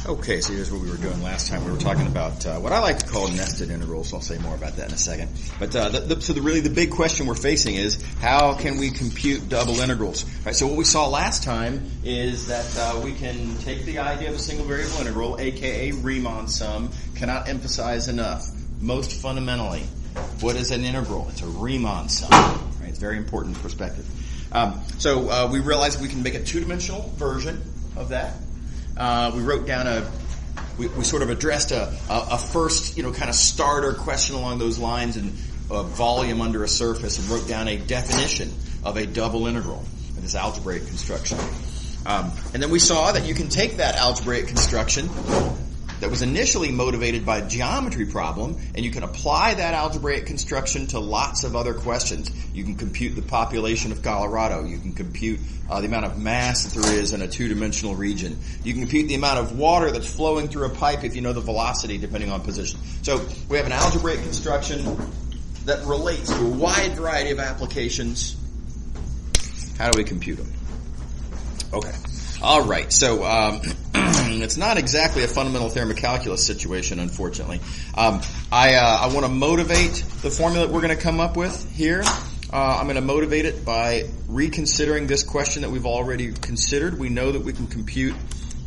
Okay, so here's what we were doing last time. We were talking about what I like to call nested integrals. I'll say more about that in a second. But really the big question we're facing is how can we compute double integrals? All right, so what we saw last time is that we can take the idea of a single variable integral, aka Riemann sum. Cannot emphasize enough. Most fundamentally, what is an integral? It's a Riemann sum. Right? It's a very important perspective. So we realized we can make a two-dimensional version of that. We wrote down we sort of addressed a first, kind of starter question along those lines and a volume under a surface and wrote down a definition of a double integral in this algebraic construction. And then we saw that you can take that algebraic construction that was initially motivated by a geometry problem, and you can apply that algebraic construction to lots of other questions. You can compute the population of Colorado. You can compute the amount of mass that there is in a two-dimensional region. You can compute the amount of water that's flowing through a pipe if you know the velocity depending on position. So we have an algebraic construction that relates to a wide variety of applications. How do we compute them? Okay. All right, so it's not exactly a fundamental theorem of calculus situation, unfortunately. I want to motivate the formula that we're going to come up with here. I'm going to motivate it by reconsidering this question that we've already considered. We know that we can compute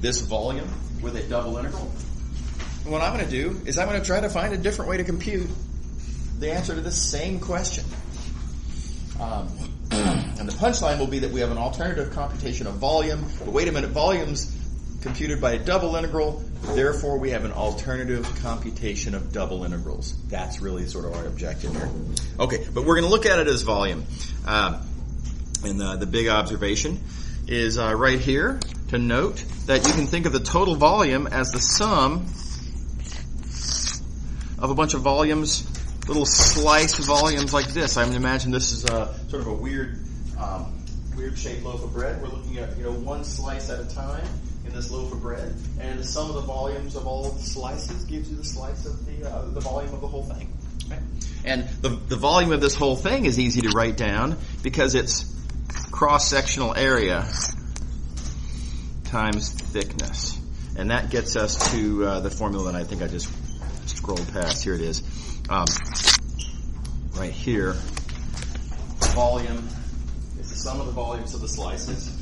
this volume with a double integral. And what I'm going to do is I'm going to try to find a different way to compute the answer to this same question. And the punchline will be that we have an alternative computation of volume. But wait a minute, volume's computed by a double integral. Therefore, we have an alternative computation of double integrals. That's really sort of our objective here. Okay, but we're going to look at it as volume. And the big observation is right here to note that you can think of the total volume as the sum of a bunch of volumes, little sliced volumes like this. I imagine this is sort of a weird shaped loaf of bread. We're looking at one slice at a time in this loaf of bread, and the sum of the volumes of all of the slices gives you the slice of the volume of the whole thing. Okay? And the volume of this whole thing is easy to write down because it's cross-sectional area times thickness, and that gets us to the formula that I think I just scrolled past. Here it is. Right here, volume is the sum of the volumes of the slices.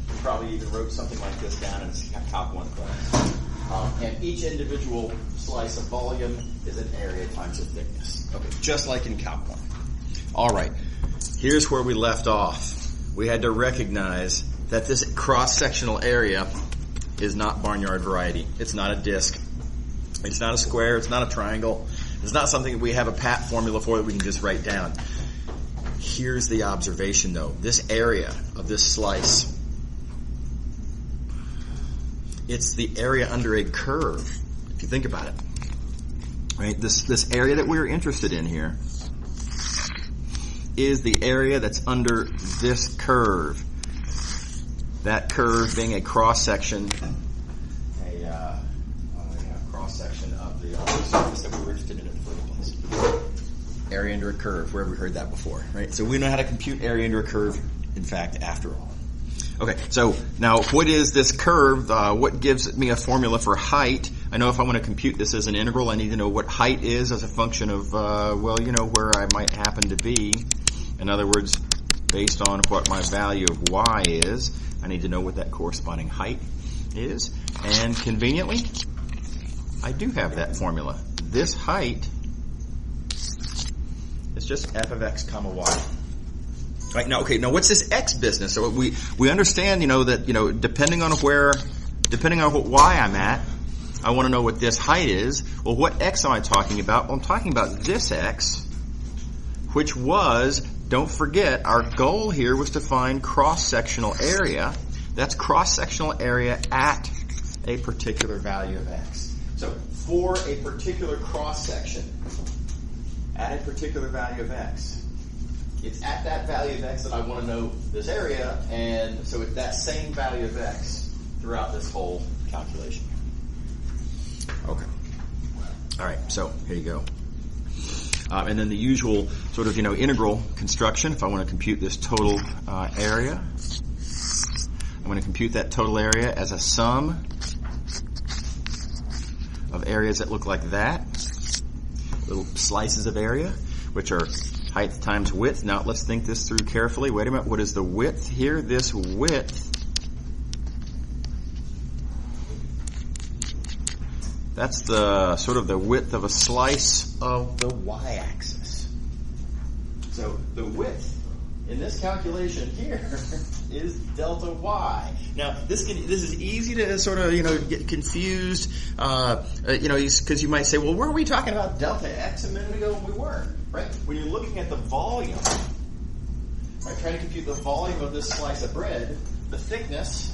You probably even wrote something like this down in Calc 1 class. And each individual slice of volume is an area times the thickness. Okay, just like in Calc 1. All right, here's where we left off. We had to recognize that this cross-sectional area is not barnyard variety. It's not a disk. It's not a square. It's not a triangle. It's not something that we have a pat formula for that we can just write down. Here's the observation, though. This area of this slice, it's the area under a curve, if you think about it. Right? This area that we're interested in here is the area that's under this curve. That curve being a cross-section, cross-section of the surface that we were interested in the first place. Area under a curve, where have we heard that before, right? So we know how to compute area under a curve, in fact, after all. Okay, so now what is this curve? What gives me a formula for height? I know if I want to compute this as an integral, I need to know what height is as a function of, where I might happen to be. In other words, based on what my value of y is, I need to know what that corresponding height is. And conveniently, I do have that formula. This height is just f of x comma y. Right, now, okay, now what's this x business? So we understand, that, depending on what y I'm at, I want to know what this height is. Well, what x am I talking about? Well, I'm talking about this x, which was, don't forget, our goal here was to find cross-sectional area. That's cross-sectional area at a particular value of x. So for a particular cross-section at a particular value of x, it's at that value of x that I want to know this area, and so it's that same value of x throughout this whole calculation. Okay. All right, so here you go. And then the usual sort of, integral construction. If I want to compute this total area, I'm going to compute that total area as a sum of areas that look like that. Little slices of area, which are height times width. Now let's think this through carefully. Wait a minute, what is the width here? This width, that's the sort of the width of a slice of the y-axis. So the width in this calculation here is delta y. Now this is easy to sort of get confused, because you might say, well, weren't we talking about delta x a minute ago? We weren't, right? When you're looking at the volume, right, trying to compute the volume of this slice of bread, the thickness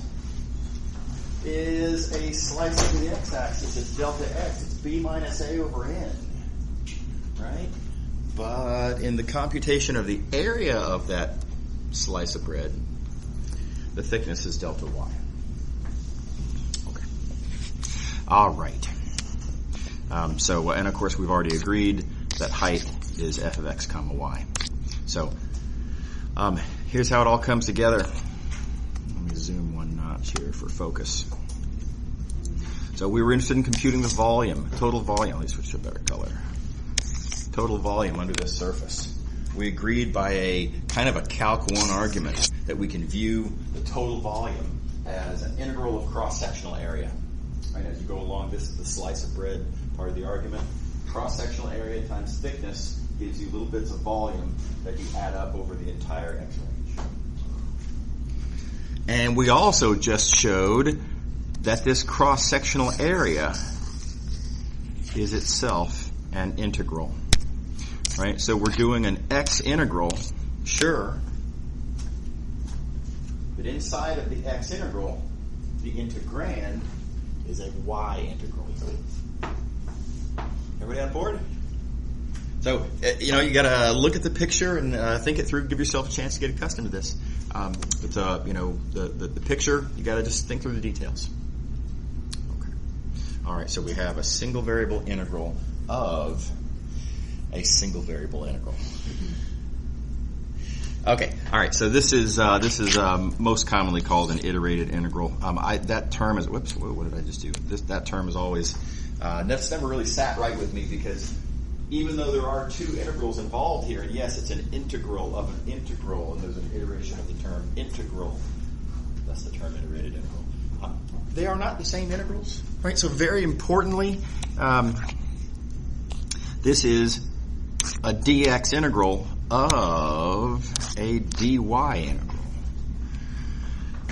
is a slice of the x-axis. It's delta x. It's b minus a over n, right? But in the computation of the area of that slice of bread, the thickness is delta y. Okay. All right. And of course we've already agreed that height is f of x comma y. So here's how it all comes together. Let me zoom one notch here for focus. So we were interested in computing the volume, total volume. Let me switch to a better color. Total volume under this surface. We agreed by a kind of a Calc 1 argument that we can view the total volume as an integral of cross-sectional area. Right, as you go along, this is the slice of bread part of the argument. Cross-sectional area times thickness gives you little bits of volume that you add up over the entire x range. And we also just showed that this cross-sectional area is itself an integral. Right? So we're doing an x integral, sure, but inside of the x integral, the integrand is a y integral. Everybody on board? So, you got to look at the picture and think it through, give yourself a chance to get accustomed to this. The picture, you got to just think through the details. Okay. All right, so we have a single variable integral of a single variable integral. Okay, all right. So this is most commonly called an iterated integral. That term is whoops. What did I just do? That term is always that's never really sat right with me, because even though there are two integrals involved here, and yes, it's an integral of an integral, and there's an iteration of the term integral. That's the term iterated integral. They are not the same integrals, right? So very importantly, this is a dx integral of a dy integral.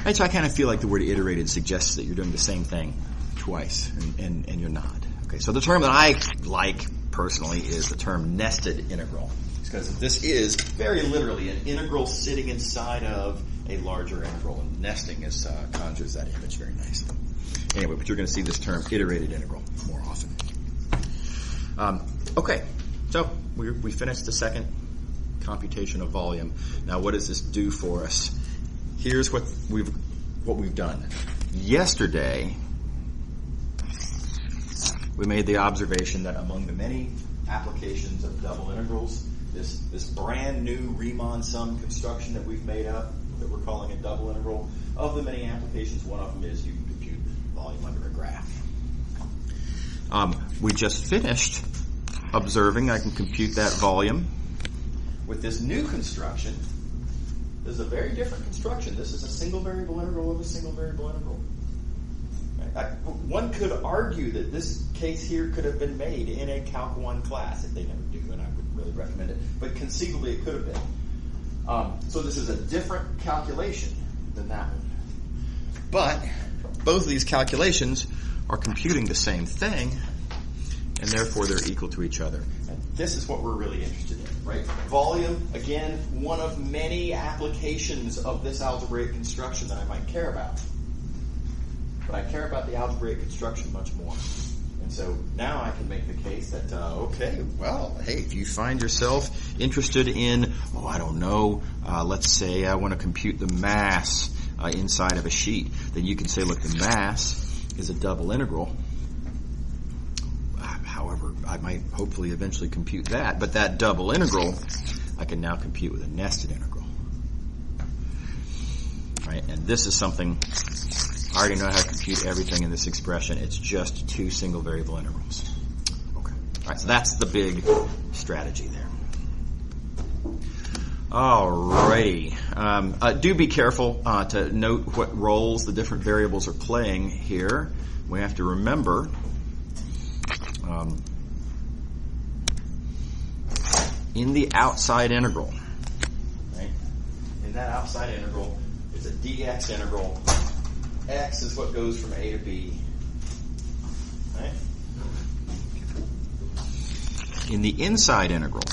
Right, so I kind of feel like the word iterated suggests that you're doing the same thing twice, and you're not. Okay, so the term that I like personally is the term nested integral, because this is very literally an integral sitting inside of a larger integral, and nesting conjures that image very nicely. Anyway, but you're going to see this term iterated integral more often. Okay, so we finished the second computation of volume. Now, what does this do for us? Here's what we've done. Yesterday, we made the observation that among the many applications of double integrals, this brand new Riemann sum construction that we've made up, that we're calling a double integral, of the many applications, one of them is you can compute volume under a graph. We just finished observing I can compute that volume with this new construction. This is a very different construction. This is a single variable integral of a single variable integral. One could argue that this case here could have been made in a Calc 1 class. If they never do, and I would really recommend it. But conceivably it could have been. So this is a different calculation than that one. But both of these calculations are computing the same thing, and therefore they're equal to each other. And this is what we're really interested in, right? Volume, again, one of many applications of this algebraic construction that I might care about. But I care about the algebraic construction much more. And so now I can make the case that, okay, well, hey, if you find yourself interested in, I don't know, let's say I want to compute the mass inside of a sheet, then you can say, look, the mass is a double integral. However, I might hopefully eventually compute that, but that double integral I can now compute with a nested integral. Right? And this is something I already know how to compute everything in this expression. It's just two single variable integrals. Okay. All right, so that's the big strategy there. Alrighty. Do be careful to note what roles the different variables are playing here. We have to remember in the outside integral, right? In that outside integral, it's a dx integral. X is what goes from A to B, right? In the inside integral,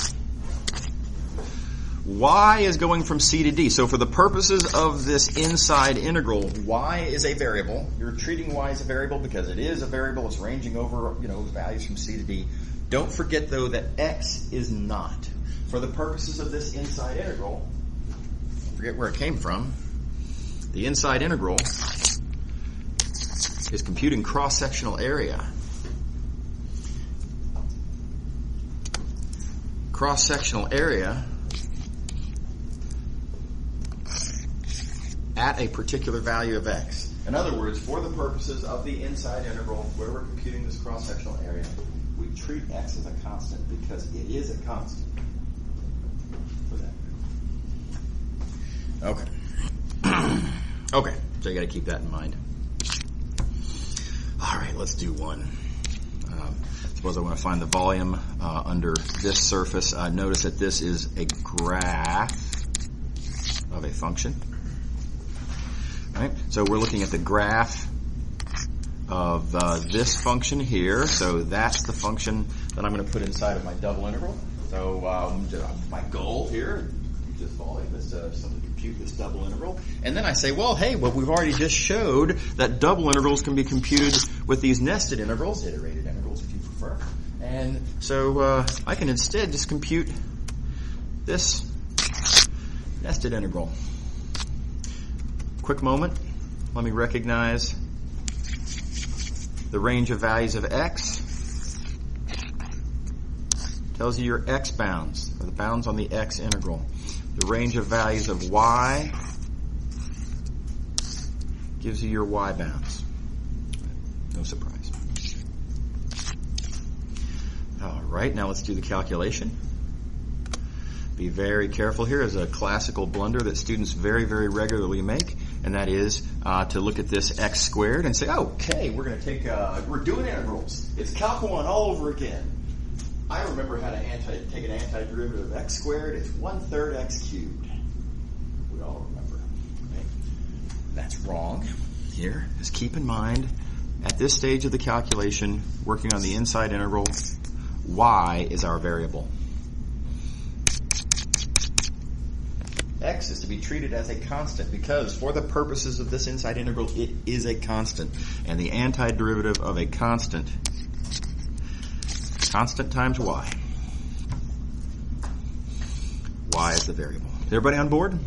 y is going from C to D. So for the purposes of this inside integral, y is a variable. You're treating y as a variable because it is a variable. It's ranging over, values from C to D. Don't forget, though, that x is not. For the purposes of this inside integral, forget where it came from. The inside integral is computing cross-sectional area. Cross-sectional area at a particular value of x. In other words, for the purposes of the inside integral, where we're computing this cross-sectional area, we treat x as a constant because it is a constant. For that. Okay. Okay, so you got to keep that in mind. All right, let's do one. Suppose I want to find the volume under this surface. Notice that this is a graph of a function. Right? So we're looking at the graph of this function here. So that's the function that I'm going to put inside of my double integral. So my goal here, this volume, is to simply compute this double integral. And then I say, well, we've already just showed that double integrals can be computed with these nested integrals, iterated integrals if you prefer. And so I can instead just compute this nested integral. Quick moment. Let me recognize the range of values of x. Tells you your x bounds, or the bounds on the x integral. The range of values of y gives you your y bounds. No surprise. All right, now let's do the calculation. Be very careful here. Is a classical blunder that students very, very regularly make, and that is to look at this x squared and say, okay, we're going to take, we're doing integrals. It's Calc 1 all over again. I remember how to take an antiderivative of x squared. It's 1/3 x cubed. We all remember. Okay? That's wrong. Here, just keep in mind, at this stage of the calculation, working on the inside integral, y is our variable. X is to be treated as a constant because for the purposes of this inside integral, it is a constant. And the antiderivative of a constant times y. Y is the variable. Is everybody on board?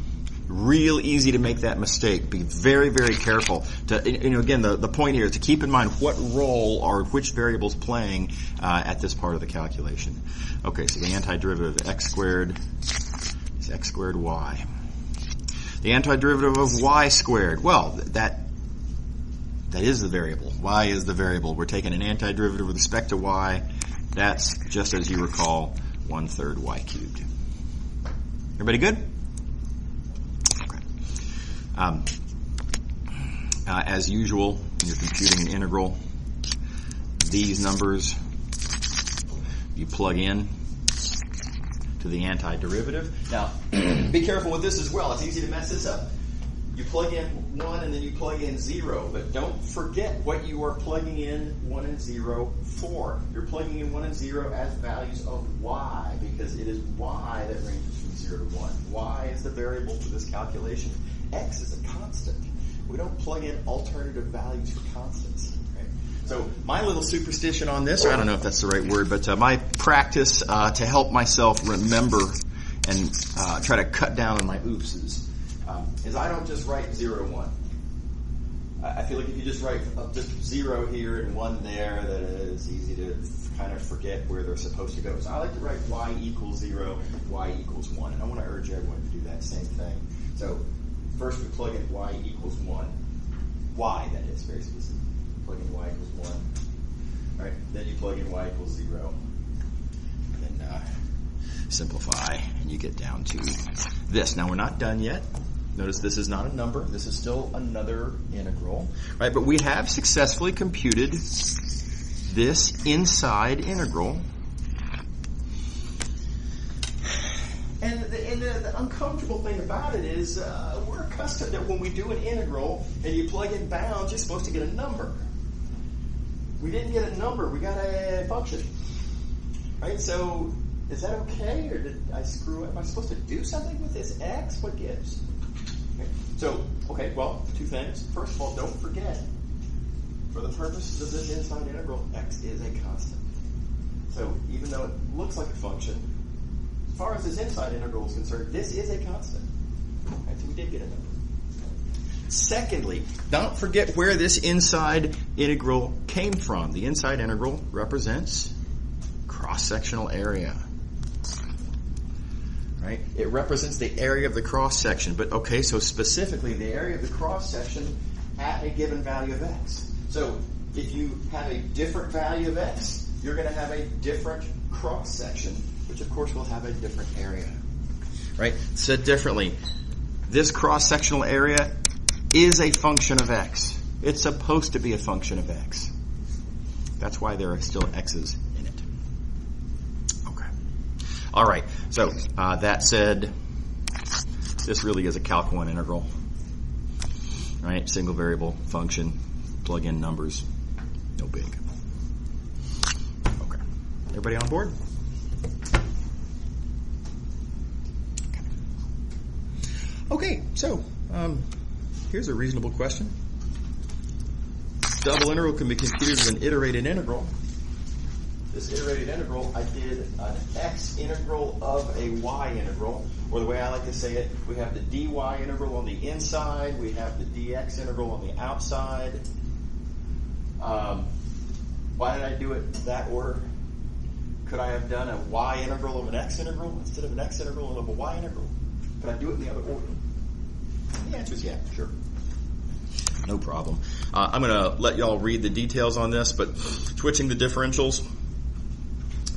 Real easy to make that mistake. Be very, very careful. Again, the point here is to keep in mind what role or which variable's playing at this part of the calculation. Okay, so the antiderivative of x squared is x squared y. The antiderivative of y squared, well, that is the variable. Y is the variable. We're taking an antiderivative with respect to y. That's, just as you recall, 1/3 y cubed. Everybody good? Okay. As usual, when you're computing an integral, these numbers you plug in to the antiderivative. Now, be careful with this as well. It's easy to mess this up. You plug in 1 and then you plug in 0, but don't forget what you are plugging in 1 and 0 for. You're plugging in 1 and 0 as values of y because it is y that ranges from 0 to 1. Y is the variable for this calculation. X is a constant. We don't plug in alternative values for constants. Right? So my little superstition on this, or I don't know if that's the right word, but my practice to help myself remember and try to cut down on my oopses is I don't just write 0 to 1. I feel like if you just write just 0 here and 1 there, that it's easy to kind of forget where they're supposed to go. So I like to write y equals 0, y equals 1. And I want to urge everyone to do that same thing. So first we plug in y equals 1. y, that is, very specific. Plug in y equals 1. All right, then you plug in y equals 0. And then simplify, and you get down to this. Now, we're not done yet. Notice this is not a number. This is still another integral. Right, but we have successfully computed this inside integral. And the uncomfortable thing about it is we're accustomed that when we do an integral and you plug in bounds, you're supposed to get a number. We didn't get a number. We got a function. Right? So is that okay, or did I screw up? Am I supposed to do something with this x? What gives? Okay. So, okay, well, two things. First of all, don't forget, for the purposes of this inside integral, x is a constant. So even though it looks like a function, as far as this inside integral is concerned, this is a constant. Okay, so we did get a number. Secondly, don't forget where this inside integral came from. The inside integral represents cross-sectional area. Right? It represents the area of the cross-section. But okay, so specifically the area of the cross-section at a given value of x. So if you have a different value of x, you're going to have a different cross-section, which of course will have a different area. Right? Said differently, this cross-sectional area is a function of x. It's supposed to be a function of x. That's why there are still x's in it. Okay. All right. So that said, this really is a Calc 1 integral. Right? Single variable function. Plug in numbers. No big. Okay. Everybody on board? Okay. So here's a reasonable question. Double integral can be computed as an iterated integral. This iterated integral, I did an x integral of a y integral, or the way I like to say it, we have the dy integral on the inside, we have the dx integral on the outside. Why did I do it in that order? Could I have done a y integral of an x integral instead of an x integral of a y integral? Could I do it in the other order? The answer is yeah, sure. No problem. I'm going to let y'all read the details on this, but switching the differentials,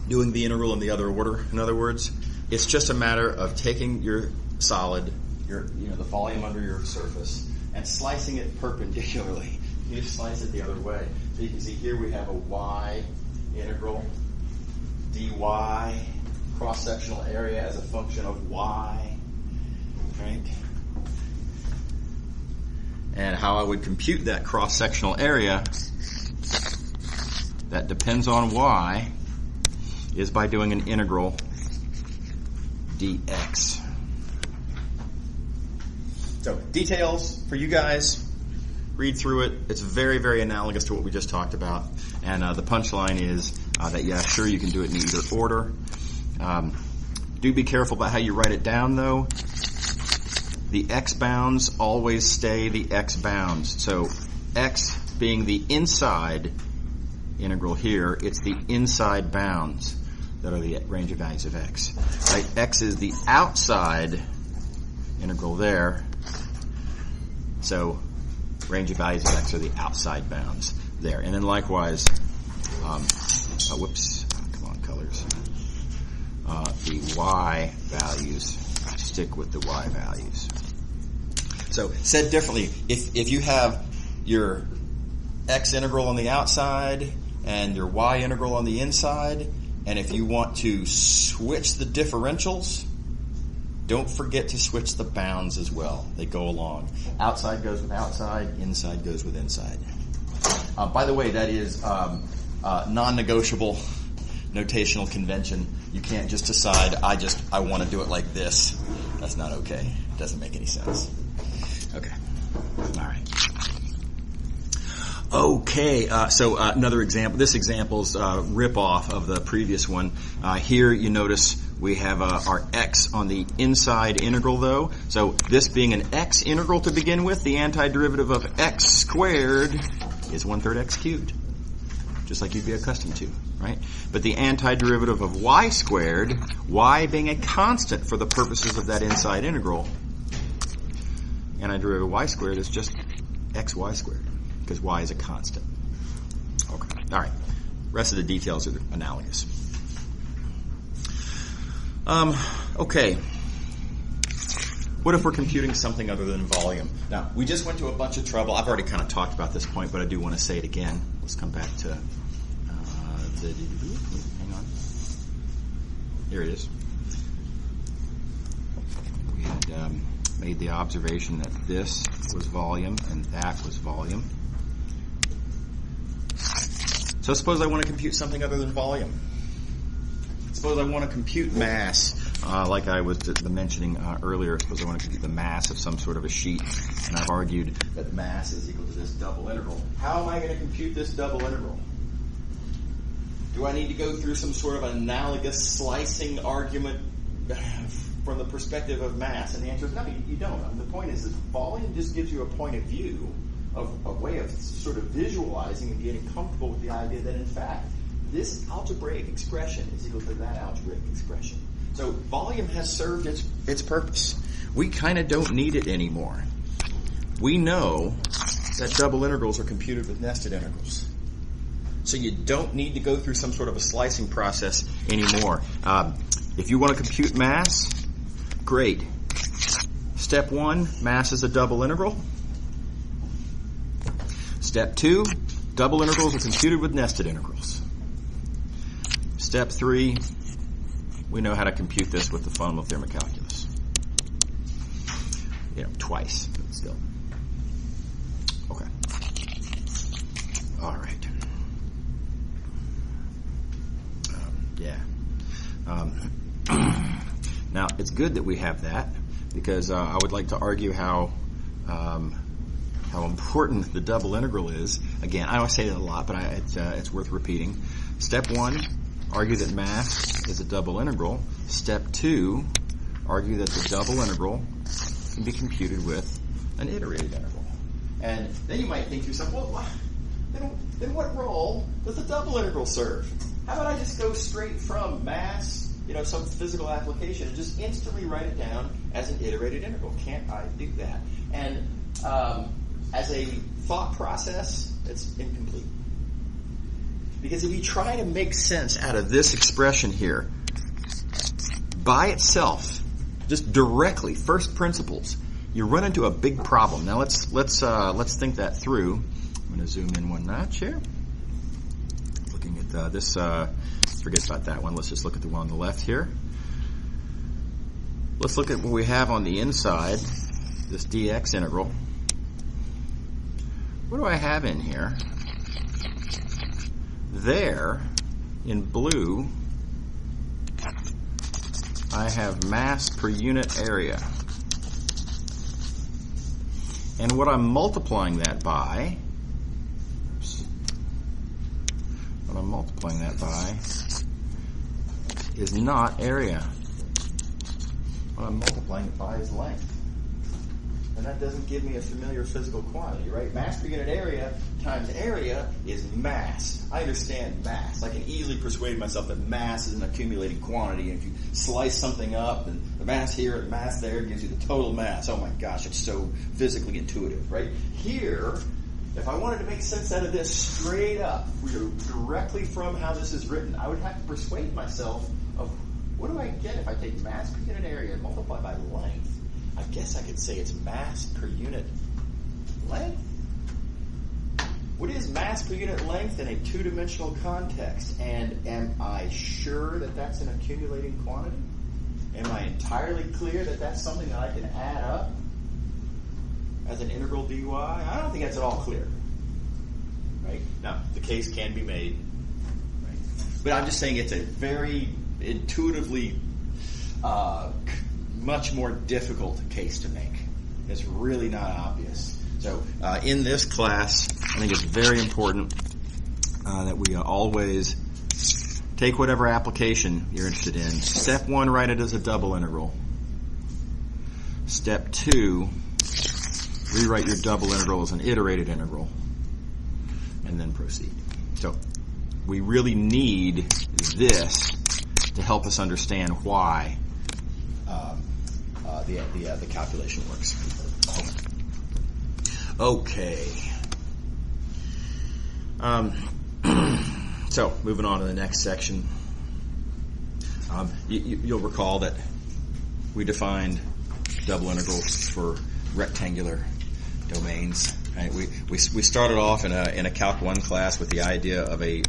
doing the integral in the other order, in other words, it's just a matter of taking your solid, the volume under your surface, and slicing it perpendicularly. You just slice it the other way. So you can see here we have a y integral, dy, cross-sectional area as a function of y, right? And how I would compute that cross-sectional area that depends on y is by doing an integral dx. So details for you guys, read through it. It's very, very analogous to what we just talked about. And the punchline is that, yeah, sure, you can do it in either order. Do be careful about how you write it down, though. The x bounds always stay the x bounds. So x being the inside integral here, it's the inside bounds that are the range of values of x. Right? X is the outside integral there. So range of values of x are the outside bounds there. And then likewise, whoops, come on, colors. The y values stick with the y values. So said differently, if you have your x integral on the outside and your y integral on the inside, and if you want to switch the differentials, don't forget to switch the bounds as well. They go along. Outside goes with outside, inside goes with inside. By the way, that is non-negotiable notational convention. You can't just decide, I want to do it like this. That's not okay. It doesn't make any sense. Okay. All right. Okay, so another example. This example's rip-off of the previous one. Here you notice we have our x on the inside integral, though. So this being an x integral to begin with, the antiderivative of x squared is 1/3 x cubed, just like you'd be accustomed to, right? But the antiderivative of y squared, y being a constant for the purposes of that inside integral, antiderivative of y squared is just xy squared. because y is a constant. Okay. All right. Rest of the details are analogous. Okay. What if we're computing something other than volume? Now, we just went to a bunch of trouble. I've already kind of talked about this point, but I do want to say it again. Let's come back to hang on. Here it is. We had made the observation that this was volume and that was volume. So suppose I want to compute something other than volume. Suppose I want to compute mass, like I was mentioning earlier. Suppose I want to compute the mass of some sort of a sheet, and I've argued that mass is equal to this double integral. How am I going to compute this double integral? Do I need to go through some sort of analogous slicing argument from the perspective of mass? And the answer is no, you don't. The point is that volume just gives you a point of view, a way of sort of visualizing and getting comfortable with the idea that, in fact, this algebraic expression is equal to that algebraic expression. So volume has served its purpose. We kind of don't need it anymore. We know that double integrals are computed with nested integrals. So you don't need to go through some sort of a slicing process anymore. If you want to compute mass, great. Step 1, mass is a double integral. Step 2, double integrals are computed with nested integrals. Step 3, we know how to compute this with the fundamental theorem of calculus. Twice, but still. Okay. All right. Now, it's good that we have that, because I would like to argue how important the double integral is. Again, I don't say that a lot, but it's worth repeating. Step 1, argue that mass is a double integral. Step 2, argue that the double integral can be computed with an iterated integral. And then you might think to yourself, well, then what role does the double integral serve? How about I just go straight from mass, some physical application, and just instantly write it down as an iterated integral? Can't I do that? And as a thought process, it's incomplete. Because if you try to make sense out of this expression here, by itself, just directly, first principles, you run into a big problem. Now let's think that through. I'm going to zoom in one notch here. Looking at this, forget about that one. Let's just look at the one on the left here. Let's look at what we have on the inside, this dx integral. What do I have in here? There, in blue, I have mass per unit area. And what I'm multiplying that by, is not area. What I'm multiplying it by is length. And that doesn't give me a familiar physical quantity, right? Mass per unit area times area is mass. I understand mass. I can easily persuade myself that mass is an accumulating quantity. And if you slice something up, and the mass here and the mass there gives you the total mass. Oh my gosh, it's so physically intuitive, right? Here, if I wanted to make sense out of this straight up, directly from how this is written, I would have to persuade myself of what do I get if I take mass per unit area and multiply by length? I guess I could say it's mass per unit length. What is mass per unit length in a two-dimensional context? And am I sure that that's an accumulating quantity? Am I entirely clear that that's something that I can add up as an integral dy? I don't think that's at all clear. Right? Now, the case can be made. Right? But I'm just saying it's a very intuitively much more difficult case to make. It's really not obvious. So in this class, I think it's very important that we always take whatever application you're interested in. Step 1, write it as a double integral. Step 2, rewrite your double integral as an iterated integral. And then proceed. So we really need this to help us understand why the calculation works. Okay. So moving on to the next section. You'll recall that we defined double integrals for rectangular domains. Right? We started off in a Calc 1 class with the idea of a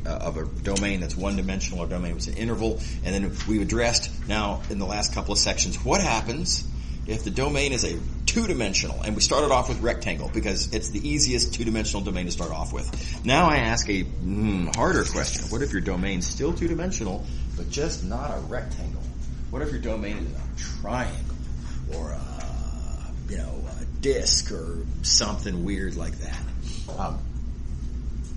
domain that's one-dimensional. Our domain was an interval, and then we addressed now in the last couple of sections what happens if the domain is a two-dimensional. And we started off with rectangle because it's the easiest two-dimensional domain to start off with. Now I ask a harder question. What if your domain's still two-dimensional but just not a rectangle? What if your domain is a triangle or a disk or something weird like that?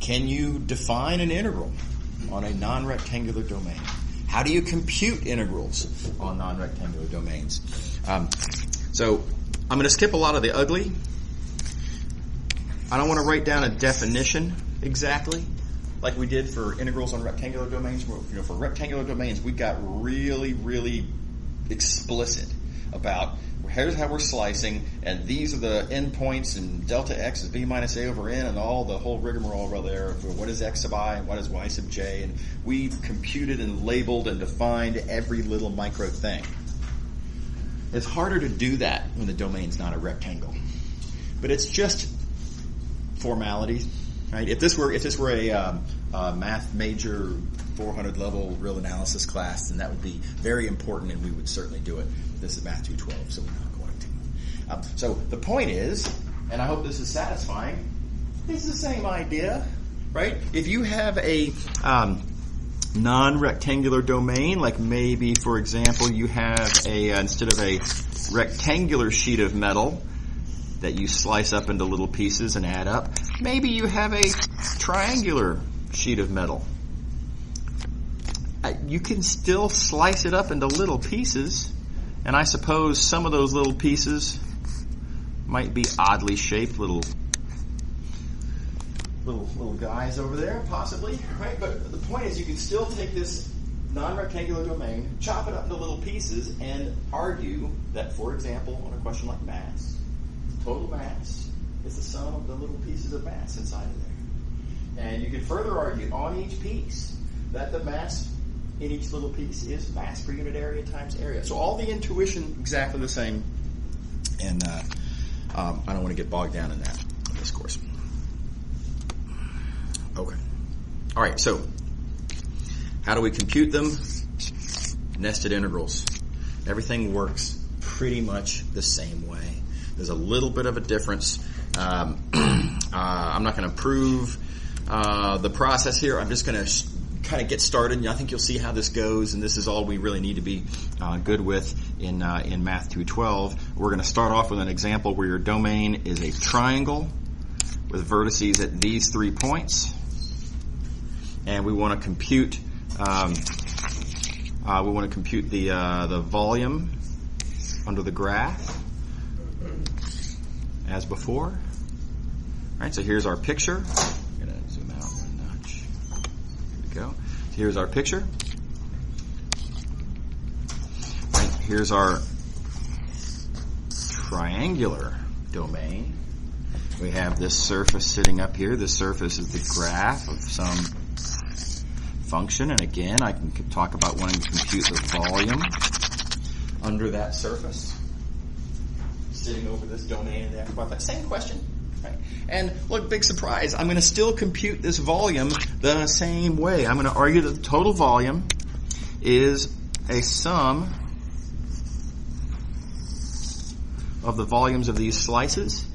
Can you define an integral on a non-rectangular domain? How do you compute integrals on non-rectangular domains? So I'm going to skip a lot of the ugly. I don't want to write down a definition exactly like we did for integrals on rectangular domains. For rectangular domains, we got really, really explicit about here's how we're slicing, and these are the endpoints, and delta x is b minus a over n, and all the whole rigmarole over there for what is x sub I and what is y sub j, and we computed and labeled and defined every little micro thing. It's harder to do that when the domain's not a rectangle, but it's just formality, right? If this were a math major 400 level real analysis class, then that would be very important, and we would certainly do it. This is Math 212, so we're not going to. So the point is, and I hope this is satisfying, it's the same idea, right? If you have a non-rectangular domain, like maybe, for example, you have instead of a rectangular sheet of metal that you slice up into little pieces and add up, maybe you have a triangular sheet of metal. You can still slice it up into little pieces, and I suppose some of those little pieces might be oddly shaped, little guys over there, possibly, right? But the point is, you can still take this non-rectangular domain, chop it up into little pieces, and argue that, for example, on a question like mass, total mass is the sum of the little pieces of mass inside of there. And you can further argue on each piece that the mass in each little piece is mass per unit area times area. So all the intuition exactly the same, and I don't want to get bogged down in that in this course. Okay. All right, so how do we compute them? Nested integrals. Everything works pretty much the same way. There's a little bit of a difference. I'm not going to prove the process here. I'm just going to kind of get started, and I think you'll see how this goes, and this is all we really need to be good with in Math 212. We're going to start off with an example where your domain is a triangle with vertices at these 3 points, and we want to compute the volume under the graph as before. All right, so here's our picture. I'm going to zoom out one notch. Here we go. So here's our picture. All right, here's our triangular domain. We have this surface sitting up here. This surface is the graph of some function, and again, I can talk about wanting to compute the volume under that surface sitting over this domain in the x, y, that same question, right? And look, big surprise, I'm going to still compute this volume the same way. I'm going to argue that the total volume is a sum of the volumes of these slices.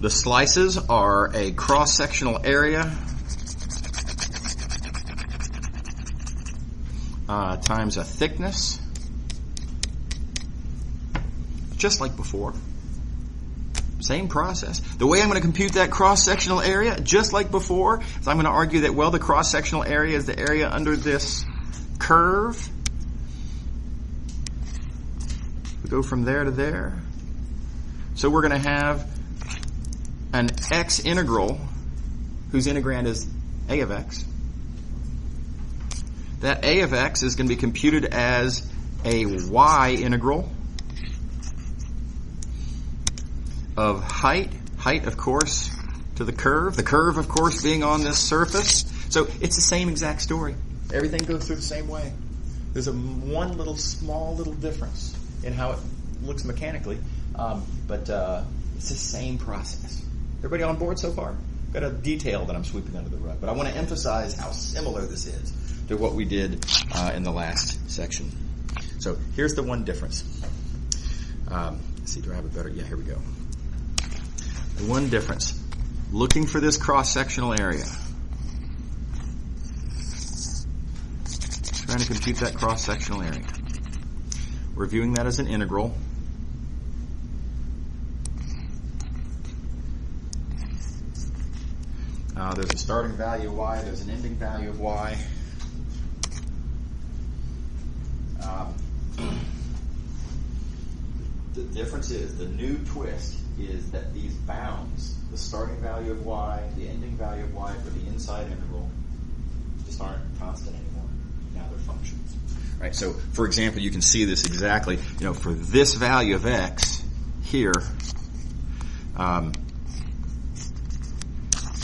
The slices are a cross-sectional area times a thickness, just like before. Same process. The way I'm going to compute that cross-sectional area, just like before, is I'm going to argue that, well, the cross-sectional area is the area under this curve. We go from there to there. So we're going to have an x integral whose integrand is a of x. That a of x is going to be computed as a y integral of height, of course, to the curve of course being on this surface. So it's the same exact story. Everything goes through the same way. There's one little small little difference in how it looks mechanically, but it's the same process. Everybody on board so far? Got a detail that I'm sweeping under the rug, but I want to emphasize how similar this is to what we did in the last section. So here's the one difference. Let's see, do I have a better? Yeah, here we go. The one difference. Looking for this cross-sectional area. Trying to compute that cross-sectional area. We're viewing that as an integral. There's a starting value of y, there's an ending value of y. The difference is, the new twist is that these bounds, the starting value of y, the ending value of y for the inside integral, just aren't constant anymore. Now they're functions. Right? So, for example, you can see this exactly, for this value of x here,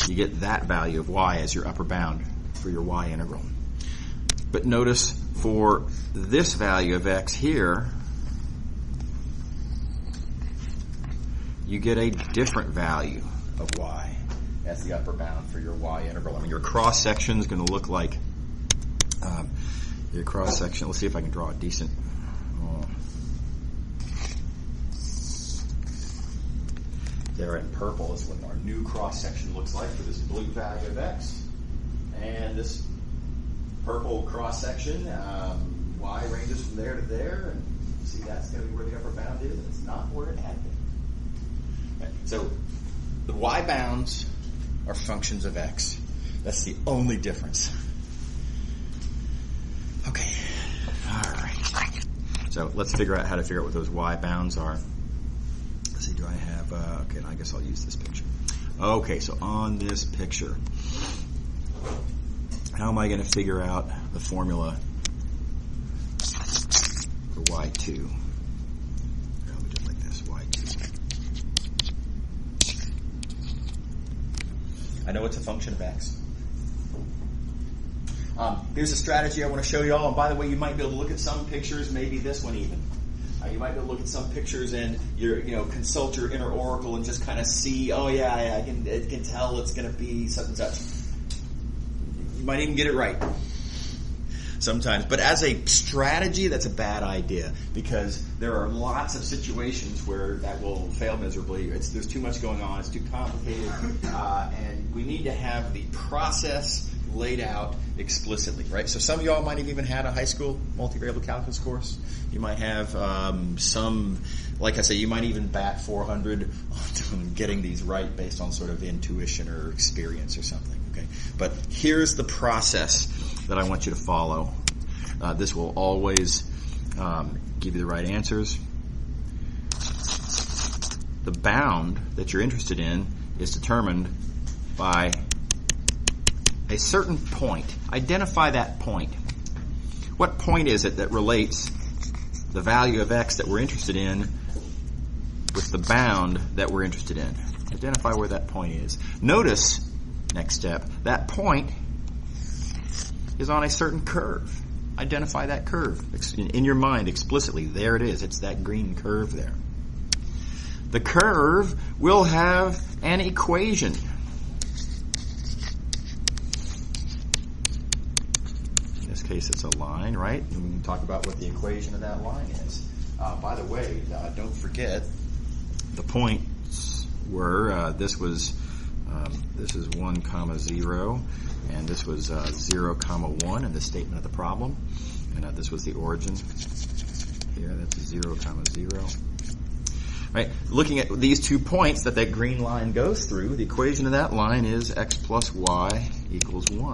you get that value of y as your upper bound for your y integral. But notice for this value of x here, you get a different value of y as the upper bound for your y integral. I mean, your cross section is going to look like your cross section. Let's see if I can draw a decent. There in purple is what our new cross section looks like for this blue value of x, and this purple cross section, y ranges from there to there, and see that's going to be where the upper bound is, and it's not where it had been. Okay. So the y bounds are functions of x. That's the only difference. Okay. All right. So let's figure out how to figure out what those y bounds are. Let's see, do I have, okay, I guess I'll use this picture. Okay, so on this picture, how am I going to figure out the formula for y2? Let me just like this, y2. I know it's a function of x. Here's a strategy I want to show you all, and by the way, you might be able to look at some pictures, maybe this one even. You might be able to look at some pictures and consult your inner oracle and just kind of see, I can tell it's going to be such and such. You might even get it right sometimes. But as a strategy, that's a bad idea because there are lots of situations where that will fail miserably. There's too much going on. It's too complicated. And we need to have the process laid out explicitly, right? So some of y'all might have even had a high school multivariable calculus course. You might have some, like I say, you might even bat 400 on getting these right based on sort of intuition or experience or something, okay? But here's the process that I want you to follow. This will always give you the right answers. The bound that you're interested in is determined by a certain point. Identify that point. What point is it that relates the value of x that we're interested in with the bound that we're interested in? Identify where that point is. Notice, next step, that point is on a certain curve. Identify that curve in your mind explicitly. There it is. It's that green curve there. The curve will have an equation. Case it's a line, right? And we can talk about what the equation of that line is. By the way, don't forget the points were this is 1, 0, and this was 0, 1 in the statement of the problem, and this was the origin here. That's 0, 0. Right? Looking at these 2 points that green line goes through, the equation of that line is x plus y equals 1.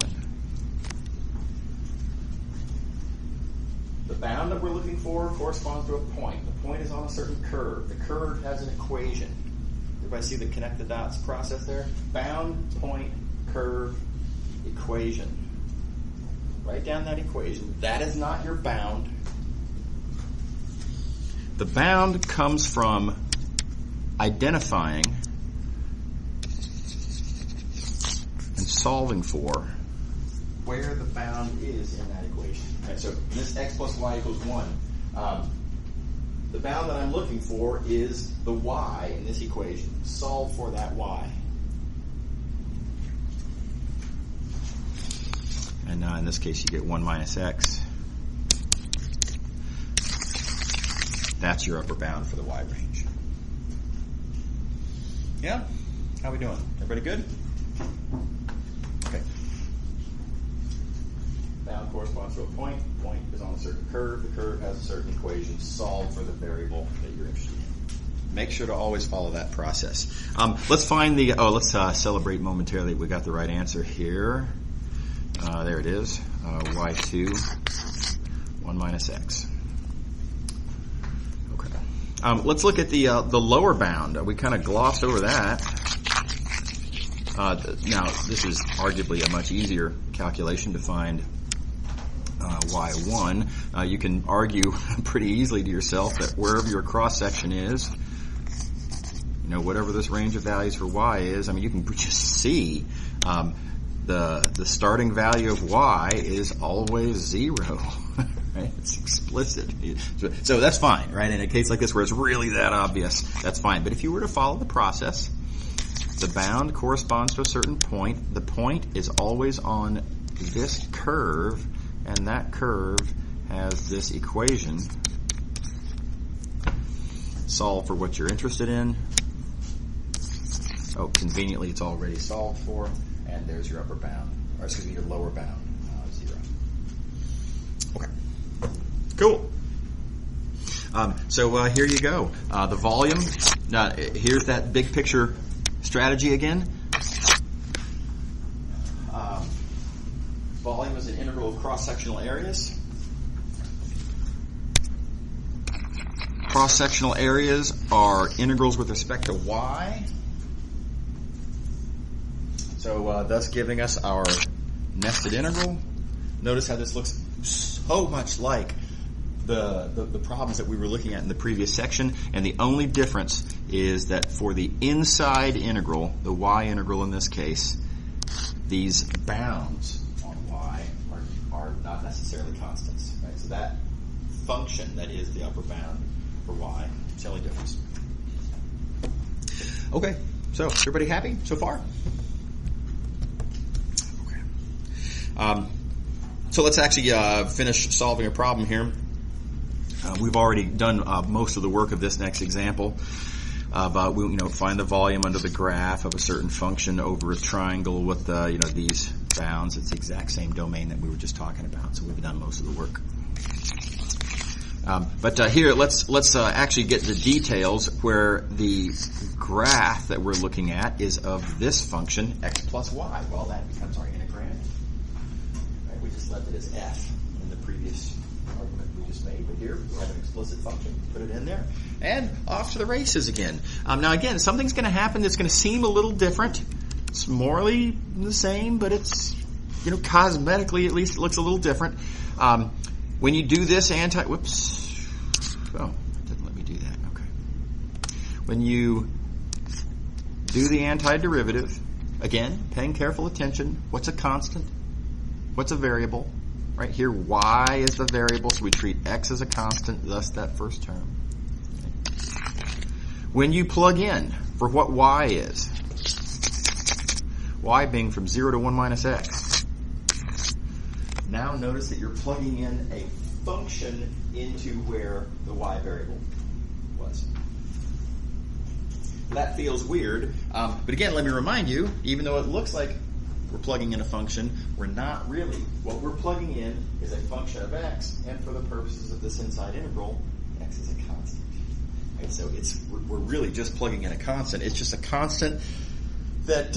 The bound that we're looking for corresponds to a point. The point is on a certain curve. The curve has an equation. Everybody see the connect the dots process there? Bound, point, curve, equation. Write down that equation. That is not your bound. The bound comes from identifying solving for where the bound is in that equation. Right, so this x plus y equals 1. The bound that I'm looking for is the y in this equation. Solve for that y. And now in this case you get 1 minus x. That's your upper bound for the y range. Yeah? How we doing? Everybody good? Okay. Bound corresponds to a point. Point is on a certain curve. The curve has a certain equation. Solve for the variable that you're interested in. Make sure to always follow that process. Let's find the, let's celebrate momentarily. We got the right answer here. There it is. Y2, 1 minus x. Okay. Let's look at the lower bound. We kind of glossed over that. Now, this is arguably a much easier calculation to find y1. You can argue pretty easily to yourself that wherever your cross-section is, you know, whatever this range of values for y is, I mean, you can just see the starting value of y is always 0. Right? It's explicit. So that's fine, right? In a case like this where it's really that obvious, that's fine. But if you were to follow the process, the bound corresponds to a certain point. The point is always on this curve, and that curve has this equation. Solve for what you're interested in. Oh, conveniently it's already solved for, and there's your upper bound, or excuse me, your lower bound, 0. Okay, cool. So here you go. The volume. Now here's that big picture strategy again. Volume is an integral of cross-sectional areas. Cross-sectional areas are integrals with respect to y. So thus giving us our nested integral. Notice how this looks so much like the problems that we were looking at in the previous section, and the only difference is that for the inside integral, the y integral in this case, these bounds on y are not necessarily constants. Right? So that function that is the upper bound for y is the only difference. Okay, so everybody happy so far? Okay. So let's actually finish solving a problem here. We've already done most of the work of this next example. We find the volume under the graph of a certain function over a triangle with these bounds. It's the exact same domain that we were just talking about. So we've done most of the work. But here, let's actually get the details where the graph that we're looking at is of this function x plus y. Well, that becomes our integrand. Right? We just left it as f in the previous argument we just made. But here we have an explicit function. Put it in there, and off to the races again. Now, again, something's going to happen that's going to seem a little different. It's morally the same, but it's cosmetically at least it looks a little different. When you do this whoops, oh, it didn't let me do that, okay. When you do the antiderivative, again, paying careful attention, what's a constant? What's a variable? Right here, y is the variable, so we treat x as a constant, thus that first term. Okay. When you plug in for what y is, y being from 0 to 1 minus x, now notice that you're plugging in a function into where the y variable was. That feels weird, but again, let me remind you, even though it looks like we're plugging in a function, we're not really. What we're plugging in is a function of x, and for the purposes of this inside integral, x is a constant. Right? So we're really just plugging in a constant. It's just a constant that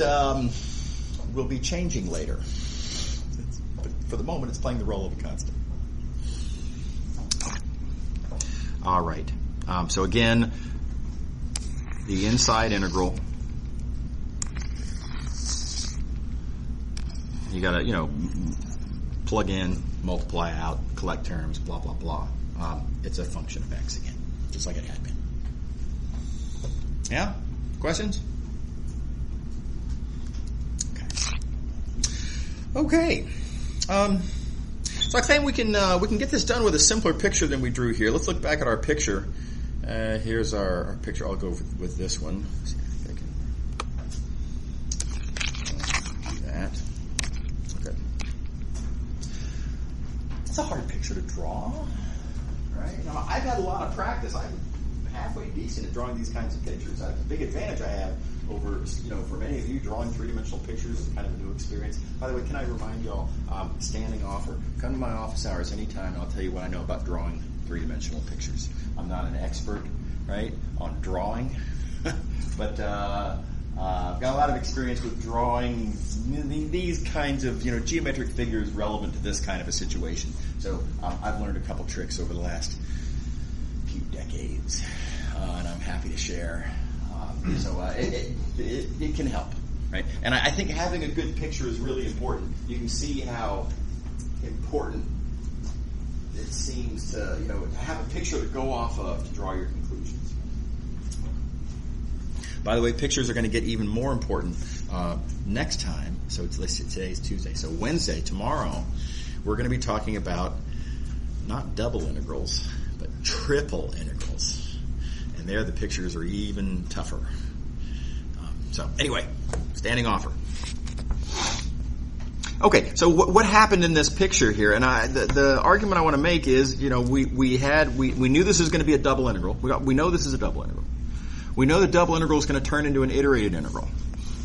will be changing later. But for the moment, it's playing the role of a constant. All right. So again, the inside integral. You got to, plug in, multiply out, collect terms, blah, blah, blah. It's a function of x again, just like it had been. Yeah? Questions? Okay. Okay. So I claim we can get this done with a simpler picture than we drew here. Let's look back at our picture. Here's our picture. I'll go with this one. Let's see if I can do that. Okay. It's a hard picture to draw, right? Now, I've had a lot of practice. I'm halfway decent at drawing these kinds of pictures. The big advantage I have over, for many of you, drawing three-dimensional pictures is kind of a new experience. By the way, can I remind y'all, standing offer, come to my office hours anytime and I'll tell you what I know about drawing three-dimensional pictures. I'm not an expert, right, on drawing, but I've got a lot of experience with drawing these kinds of, geometric figures relevant to this kind of a situation. So I've learned a couple tricks over the last few decades, and I'm happy to share. So it can help, right? And I think having a good picture is really important. You can see how important it seems to, to have a picture to go off of to draw your conclusions. By the way, pictures are going to get even more important next time. So today's Tuesday. So Wednesday, tomorrow, we're going to be talking about not double integrals, but triple integrals. And there the pictures are even tougher. So anyway, standing offer. Okay, so what happened in this picture here? And the argument I want to make is, we knew this is going to be a double integral. We know this is a double integral. We know the double integral is going to turn into an iterated integral.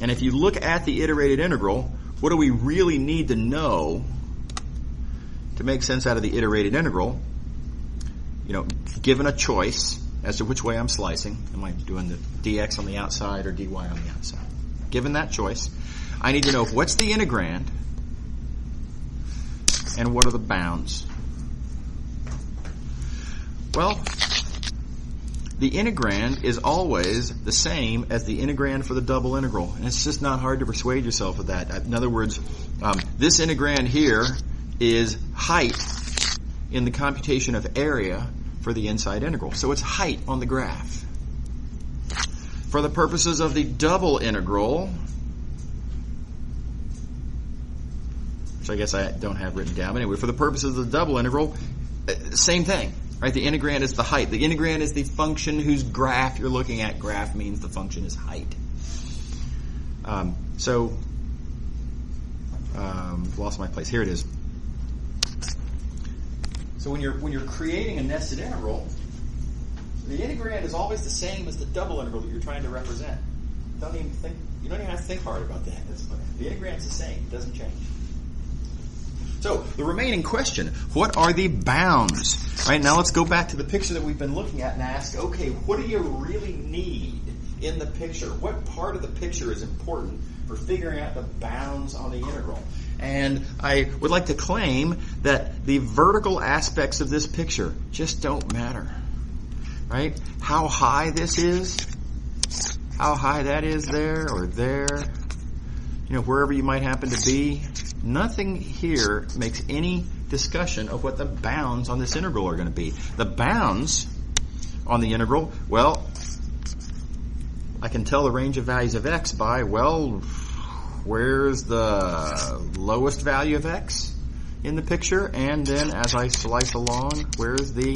And if you look at the iterated integral, what do we really need to know to make sense out of the iterated integral? Given a choice as to which way I'm slicing, am I doing the dx on the outside or dy on the outside? Given that choice, I need to know what's the integrand and what are the bounds. Well, the integrand is always the same as the integrand for the double integral, and it's just not hard to persuade yourself of that. In other words, this integrand here is height in the computation of area for the inside integral. So it's height on the graph. For the purposes of the double integral, which I guess I don't have written down, but anyway, for the purposes of the double integral, same thing, right? The integrand is the height. The integrand is the function whose graph you're looking at. Graph means the function is height. Lost my place. Here it is. So when you're creating a nested integral, the integrand is always the same as the double integral that you're trying to represent. You don't even have to think hard about that. The integrand's the same. It doesn't change. So the remaining question, what are the bounds? All right, now let's go back to the picture that we've been looking at and ask, okay, what do you really need in the picture? What part of the picture is important for figuring out the bounds on the integral? And I would like to claim that the vertical aspects of this picture just don't matter, right? How high this is, how high that is there or there, wherever you might happen to be, nothing here makes any discussion of what the bounds on this integral are going to be. The bounds on the integral, well, I can tell the range of values of x by, where's the lowest value of x in the picture? And then as I slice along, where's the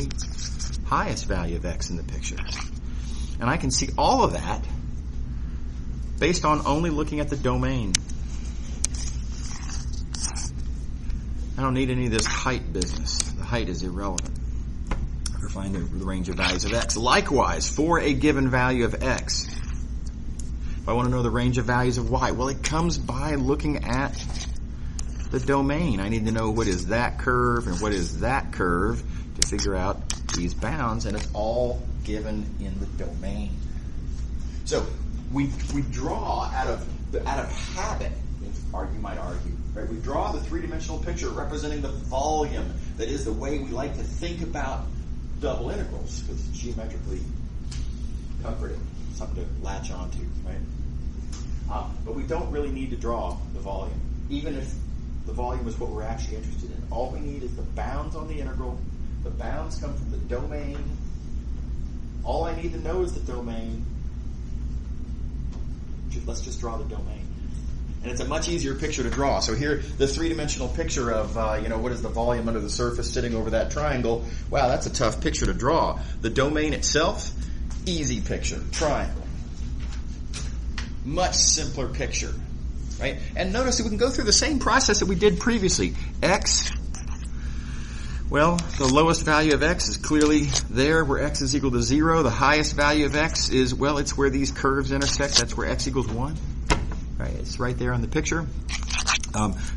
highest value of x in the picture? And I can see all of that based on only looking at the domain. I don't need any of this height business. The height is irrelevant for finding the range of values of x. Likewise, for a given value of x, if I want to know the range of values of y, well, it comes by looking at the domain. I need to know what is that curve and what is that curve to figure out these bounds, and it's all given in the domain. So we draw out of habit, you might argue. Right? We draw the three-dimensional picture representing the volume. That is the way we like to think about double integrals, because it's geometrically comforting, something to latch onto, right? But we don't really need to draw the volume, even if the volume is what we're actually interested in. All we need is the bounds on the integral. The bounds come from the domain. All I need to know is the domain. Let's just draw the domain. And it's a much easier picture to draw. So here, the three-dimensional picture of, what is the volume under the surface sitting over that triangle? Wow, that's a tough picture to draw. The domain itself, easy picture, triangle. Much simpler picture, right? And notice that we can go through the same process that we did previously. X, well, the lowest value of x is clearly there where x is equal to 0. The highest value of x is, well, it's where these curves intersect. That's where x equals 1. Right, it's right there on the picture.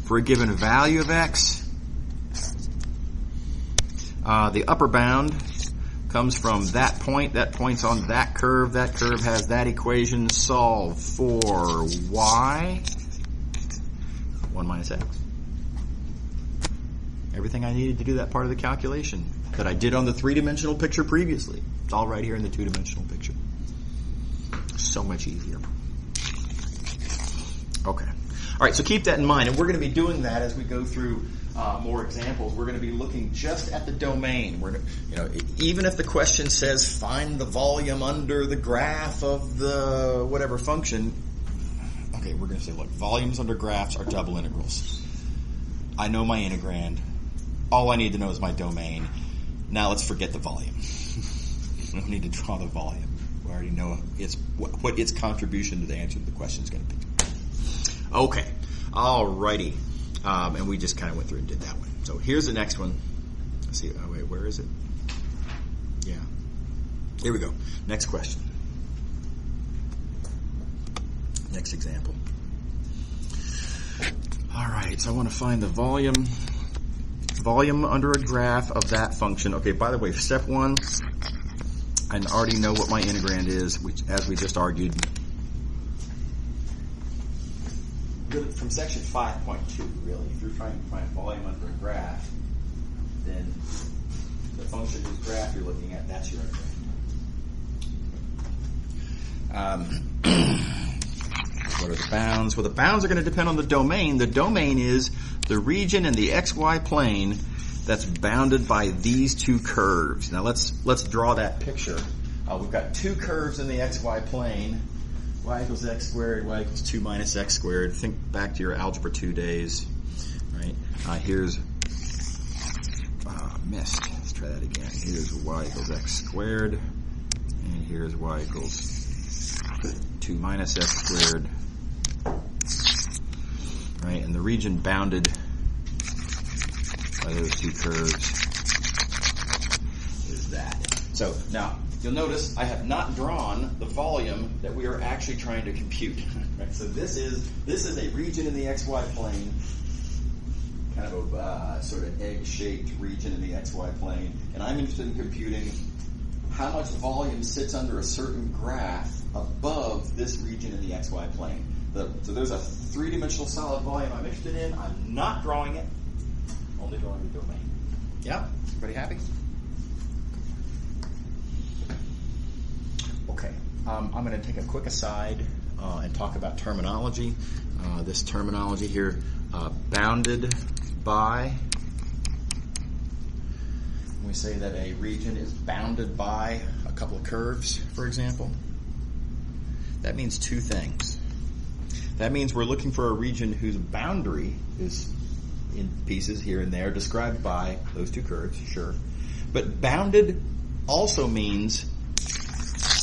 For a given value of x, the upper bound comes from that point. That point's on that curve. That curve has that equation. Solve for y. 1 minus x. Everything I needed to do that part of the calculation that I did on the three-dimensional picture previously. It's all right here in the two-dimensional picture. So much easier. Okay. All right, so keep that in mind. And we're going to be doing that as we go through more examples. We're going to be looking just at the domain. We're, even if the question says find the volume under the graph of the whatever function, okay, we're going to say, look, volumes under graphs are double integrals. I know my integrand. All I need to know is my domain. Now let's forget the volume. I don't need to draw the volume. We already know what its contribution to the answer to the question is going to be. Okay, alrighty. And we just kind of went through and did that one. So here's the next one. Let's see. Oh, wait, where is it? Yeah. Here we go. Next question. Next example. All right, so I want to find the volume under a graph of that function. Okay, by the way, step 1, I already know what my integrand is, which, as we just argued. From section 5.2, really, if you're trying to find volume under a graph, then the function whose graph you're looking at, that's your integrand. What are the bounds? Well, the bounds are going to depend on the domain. The domain is the region in the xy plane that's bounded by these two curves. Now let's draw that picture. We've got two curves in the xy plane. Y equals x squared, y equals 2 minus x squared. Think back to your Algebra 2 days, right? Here's, missed. Let's try that again. Here's y equals x squared, and here's y equals 2 minus x squared, right? And the region bounded by those two curves is that. So now, you'll notice I have not drawn the volume that we are actually trying to compute. Right? So this is a region in the xy plane, kind of a sort of egg-shaped region in the xy plane, and I'm interested in computing how much volume sits under a certain graph above this region in the xy plane. So there's a three-dimensional solid volume I'm interested in. I'm not drawing it, only drawing the domain. Yeah? Everybody happy? Okay, I'm going to take a quick aside and talk about terminology. This terminology here, bounded by. When we say that a region is bounded by a couple of curves, for example, that means two things. That means we're looking for a region whose boundary is in pieces here and there, described by those two curves, sure. But bounded also means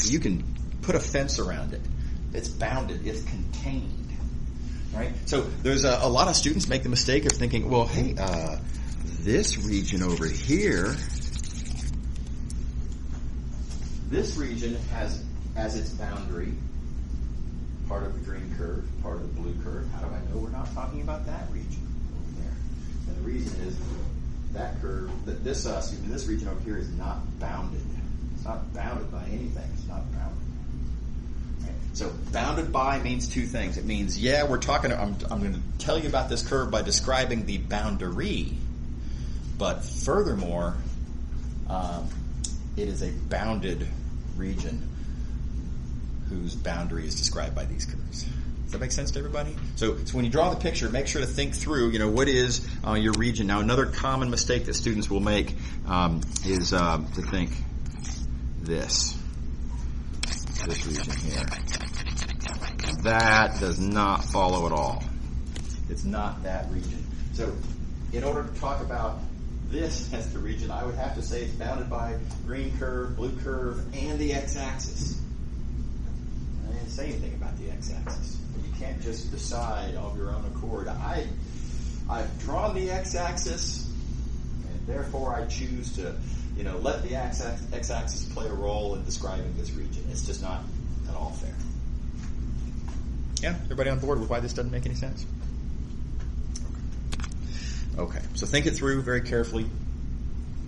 you can put a fence around it. It's bounded, it's contained, right? So there's a lot of students make the mistake of thinking, well, hey, this region over here, this region has as its boundary part of the green curve, part of the blue curve. How do I know we're not talking about that region over there? And the reason is that curve, this region over here is not bounded. It's not bounded by anything. It's not bounded. Right? So bounded by means two things. It means, yeah, we're talking, I'm going to tell you about this curve by describing the boundary, but furthermore, it is a bounded region whose boundary is described by these curves. Does that make sense to everybody? So when you draw the picture, make sure to think through, what is your region. Now, another common mistake that students will make is to think this region here. That does not follow at all. It's not that region. So in order to talk about this as the region, I would have to say it's bounded by green curve, blue curve, and the x-axis. I didn't say anything about the x-axis. You can't just decide of your own accord. I've drawn the x-axis, and therefore I choose to, let the x-axis play a role in describing this region. It's just not at all fair. Yeah, everybody on board with why this doesn't make any sense? Okay, so think it through very carefully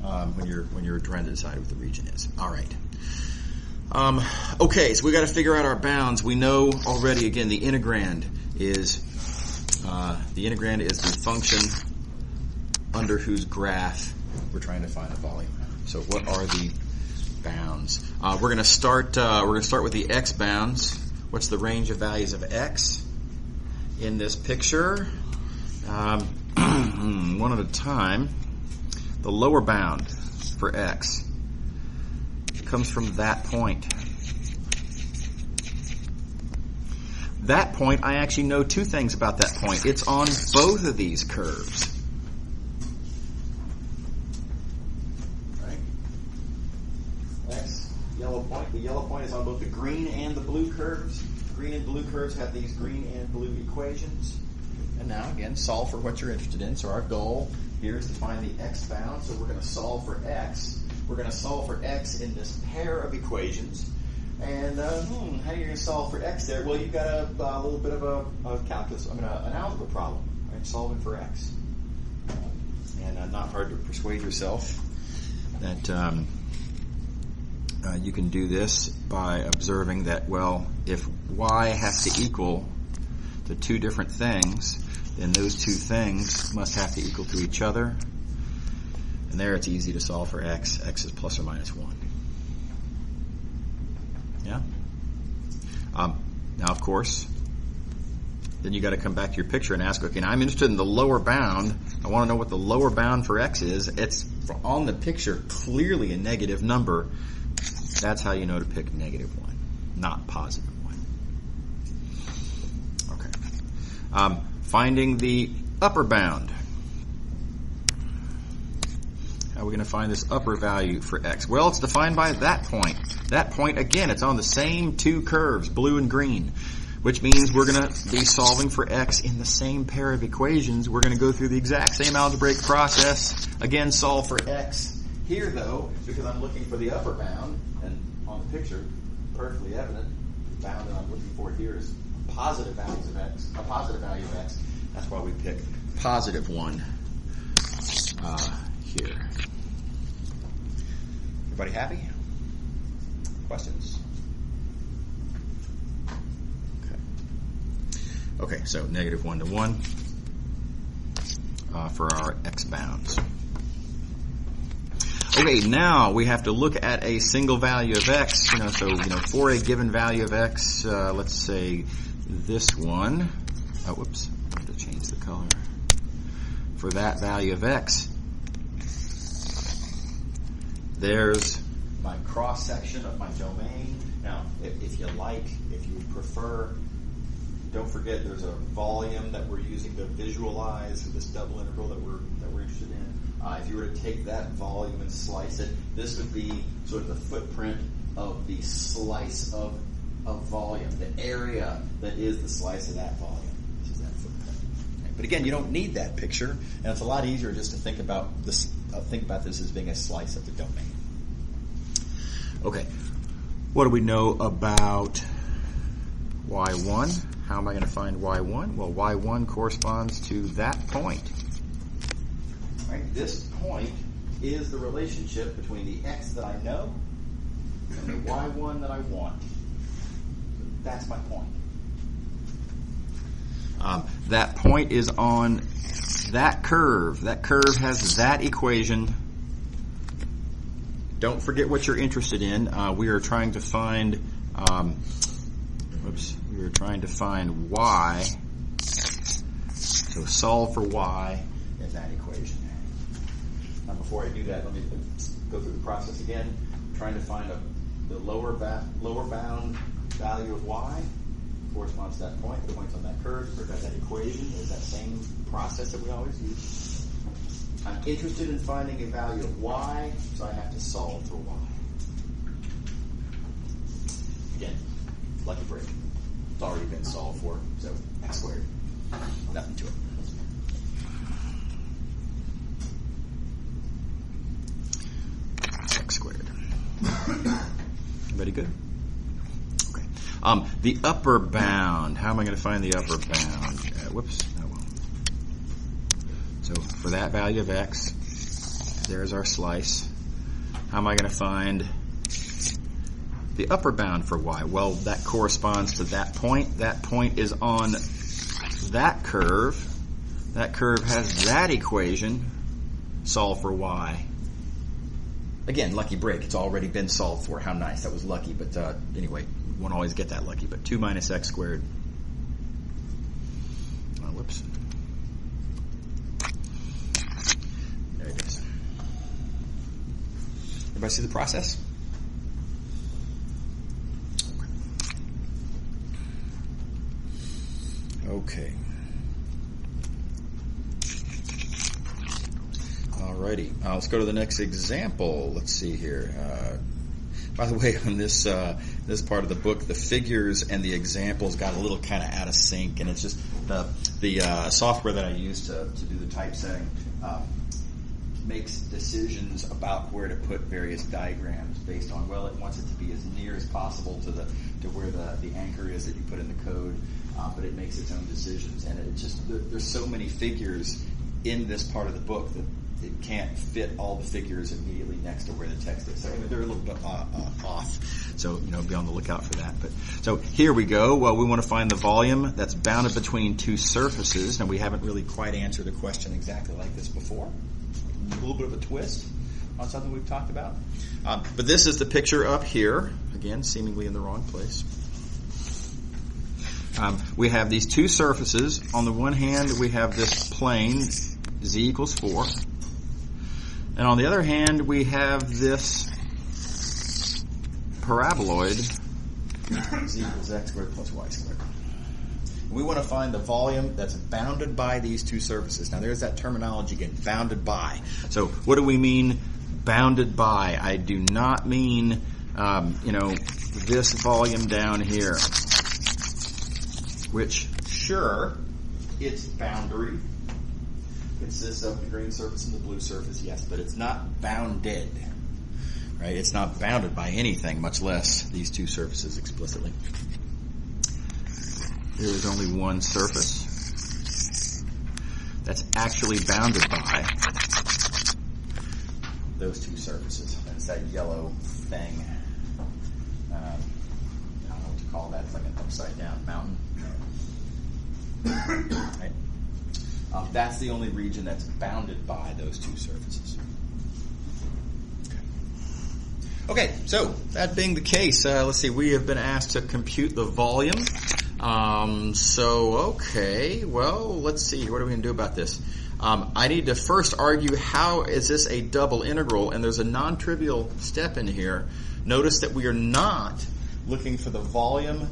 when you're trying to decide what the region is. All right. Okay, so we got to figure out our bounds. We know already. Again, the integrand is the function under whose graph we're trying to find the volume. So what are the bounds? We're going to start with the x bounds. What's the range of values of x in this picture? One at a time. The lower bound for x comes from that point. That point, I actually know two things about that point. It's on both of these curves. Right? X, yellow point. The yellow point is on both the green and the blue curves. Green and blue curves have these green and blue equations. And now, again, solve for what you're interested in. So our goal here is to find the x bound. So we're going to solve for x. We're going to solve for x in this pair of equations. And how are you going to solve for x there? Well, you've got a little bit of a calculus, an algebra problem, right? Solving for x. And not hard to persuade yourself that you can do this by observing that, well, if y has to equal to two different things, then those two things must have to equal to each other. And there it's easy to solve for x. X is plus or minus 1. Yeah? Now, of course, then you got to come back to your picture and ask, okay, now I'm interested in the lower bound. I want to know what the lower bound for x is. It's on the picture clearly a negative number. That's how you know to pick -1, not +1. Okay. Finding the upper bound. How are we going to find this upper value for x? Well, it's defined by that point. That point, again, it's on the same two curves, blue and green, which means we're going to be solving for x in the same pair of equations. We're going to go through the exact same algebraic process. Again, solve for x. Here, though, because I'm looking for the upper bound, and on the picture, perfectly evident, the bound that I'm looking for here is positive values of x, a positive value of x. That's why we pick +1 here. Everybody happy? Questions? Okay, so -1 to 1 for our x bounds. Okay, now we have to look at a single value of x. For a given value of x, let's say this one. Oh, whoops, I have to change the color. For that value of x, there's my cross-section of my domain. Now, if you would prefer, don't forget there's a volume that we're using to visualize this double integral that we're interested in. If you were to take that volume and slice it, this would be sort of the footprint of the slice of volume, the area that is the slice of that volume. This is that footprint. Okay. But again, you don't need that picture, and it's a lot easier just to think about this. Think about this as being a slice of the domain. Okay, what do we know about y1? How am I going to find y1? Well, y1 corresponds to that point. Right? This point is the relationship between the x that I know and the y1 that I want. That's my point. That point is on that curve. That curve has that equation. Don't forget what you're interested in. We are trying to find we are trying to find y. So solve for y in that equation. Now before I do that, let me go through the process again. I'm trying to find the lower bound value of y. corresponds to that point. The point's on that curve, or got that equation. There's that same process that we always use. I'm interested in finding a value of y, so I have to solve for y. Again, lucky break. It's already been solved for, so x squared. Nothing to it. X squared. Everybody good? Okay. The upper bound. How am I going to find the upper bound? Whoops. Oh, well. So for that value of x, there's our slice. How am I going to find the upper bound for y? Well, that corresponds to that point. That point is on that curve. That curve has that equation. Solve for y. Again, lucky break. It's already been solved for. How nice. That was lucky. But anyway, we won't always get that lucky. But 2 minus x squared. Oh, whoops. There it is. Everybody see the process? Okay. Alrighty. Let's go to the next example. Let's see here. By the way, on this this part of the book, the figures and the examples got a little kind of out of sync, and it's just the software that I use to do the typesetting makes decisions about where to put various diagrams based on, well, it wants it to be as near as possible to where the anchor is that you put in the code, but it makes its own decisions, and it just there's so many figures in this part of the book that it can't fit all the figures immediately next to where the text is. So they're a little bit off. So, be on the lookout for that. But so here we go. Well, we want to find the volume that's bounded between two surfaces. Now, we haven't really quite answered a question exactly like this before. A little bit of a twist on something we've talked about. But this is the picture up here. Again, seemingly in the wrong place. We have these two surfaces. On the one hand, we have this plane, z equals 4. And on the other hand, we have this paraboloid, z equals x squared plus y squared. We want to find the volume that's bounded by these two surfaces. Now, there's that terminology again, bounded by. So what do we mean bounded by? I do not mean, this volume down here, which, sure, its boundary consists of the green surface and the blue surface, yes, but it's not bounded, right? It's not bounded by anything, much less these two surfaces explicitly. There is only one surface that's actually bounded by those two surfaces. And it's that yellow thing. I don't know what to call that. It's like an upside down mountain. Right? That's the only region that's bounded by those two surfaces. Okay, so that being the case, let's see, we have been asked to compute the volume. Okay, well, let's see, what are we going to do about this? I need to first argue how is this a double integral, and there's a non-trivial step in here. Notice that we are not looking for the volume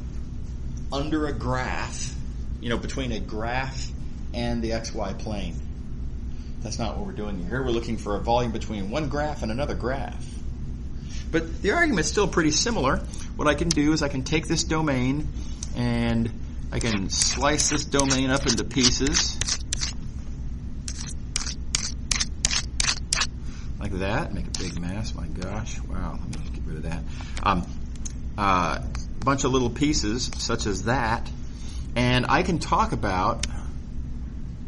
under a graph, between a graph and the xy plane. That's not what we're doing here. We're looking for a volume between one graph and another graph. But the argument's still pretty similar. What I can do is I can take this domain and I can slice this domain up into pieces like that. Make a big mess. My gosh. Wow. Let me get rid of that. A bunch of little pieces such as that. And I can talk about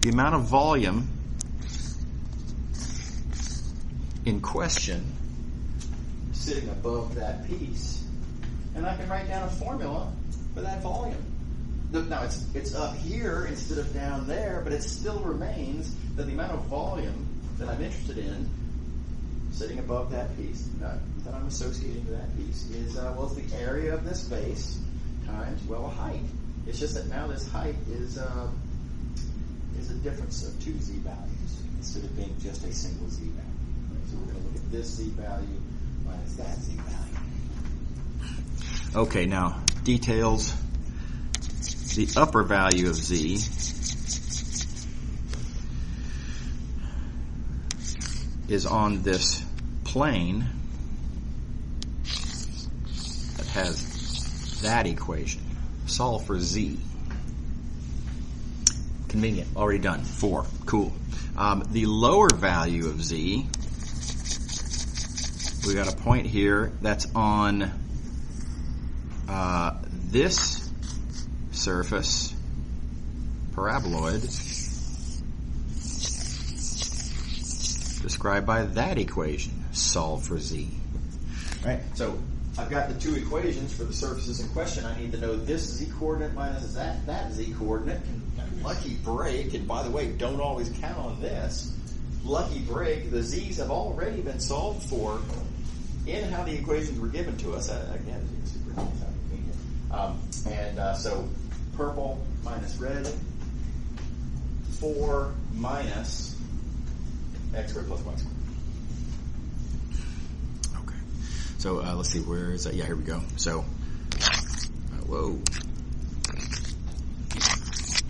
the amount of volume in question sitting above that piece, and I can write down a formula for that volume. Now it's up here instead of down there, but it still remains that the amount of volume that I'm interested in sitting above that piece, that I'm associating to that piece, is it's the area of this base times, a height. It's just that now this height is a difference of two z values instead of being just a single z value. Right? So we're going to look at this z value minus that z value. Okay, now details the upper value of z is on this plane that has that equation. Solve for z. Convenient, already done. 4, cool. The lower value of z, we got a point here that's on this surface paraboloid described by that equation. Solve for z. Right? So I've got the two equations for the surfaces in question. I need to know this z-coordinate minus that z-coordinate. Lucky break, and by the way, don't always count on this. Lucky break, the z's have already been solved for in how the equations were given to us. Again, it's super convenient. So purple minus red, 4 minus x squared plus y squared. Okay. So let's see, where is that? Yeah, here we go. So, whoa.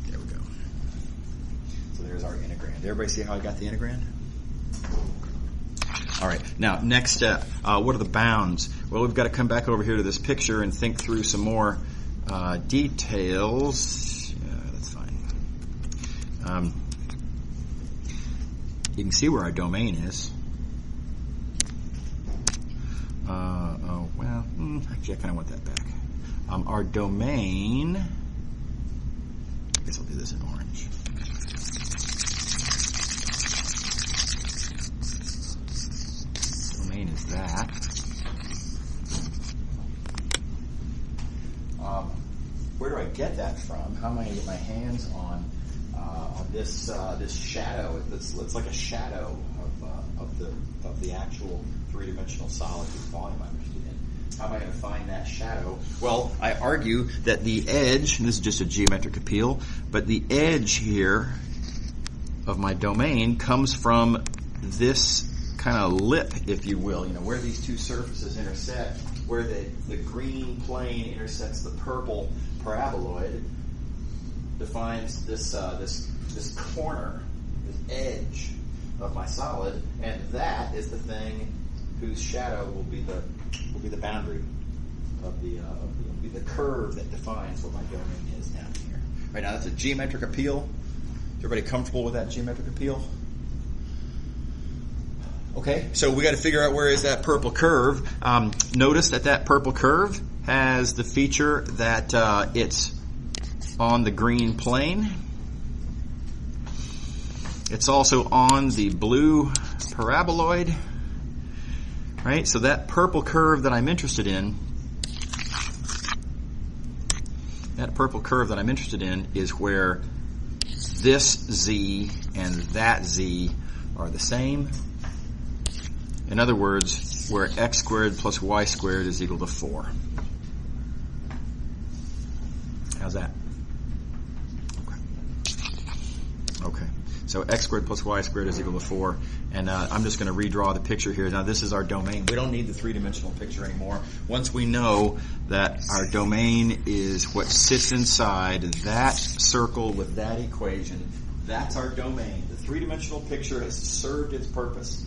There we go. So there's our integrand. Did everybody see how I got the integrand? All right. Now, next step. What are the bounds? Well, we've got to come back over here to this picture and think through some more details. Yeah, that's fine. You can see where our domain is. Actually, I kind of want that back. Our domain, I guess I'll do this in orange. Domain is that. Where do I get that from? How am I going to get my hands on this shadow? It's like a shadow of the actual three-dimensional solid whose volume I'm interested in. How am I going to find that shadow? Well, I argue that the edge, and this is just a geometric appeal, but the edge here of my domain comes from this kind of lip, if you will, where these two surfaces intersect, where the green plane intersects the purple paraboloid, defines this corner, this edge of my solid, and that is the thing whose shadow will be the boundary of the curve that defines what my domain is down here. Right now, that's a geometric appeal. Is everybody comfortable with that geometric appeal? Okay, so we got to figure out where is that purple curve. Notice that purple curve has the feature that it's on the green plane. It's also on the blue paraboloid. Right? So that purple curve that I'm interested in, is where this z and that z are the same. In other words, where x squared plus y squared is equal to 4. How's that? Okay. So x squared plus y squared is equal to 4. And I'm just going to redraw the picture here. Now, this is our domain. We don't need the three-dimensional picture anymore. Once we know that our domain is what sits inside that circle with that equation, that's our domain. The three-dimensional picture has served its purpose.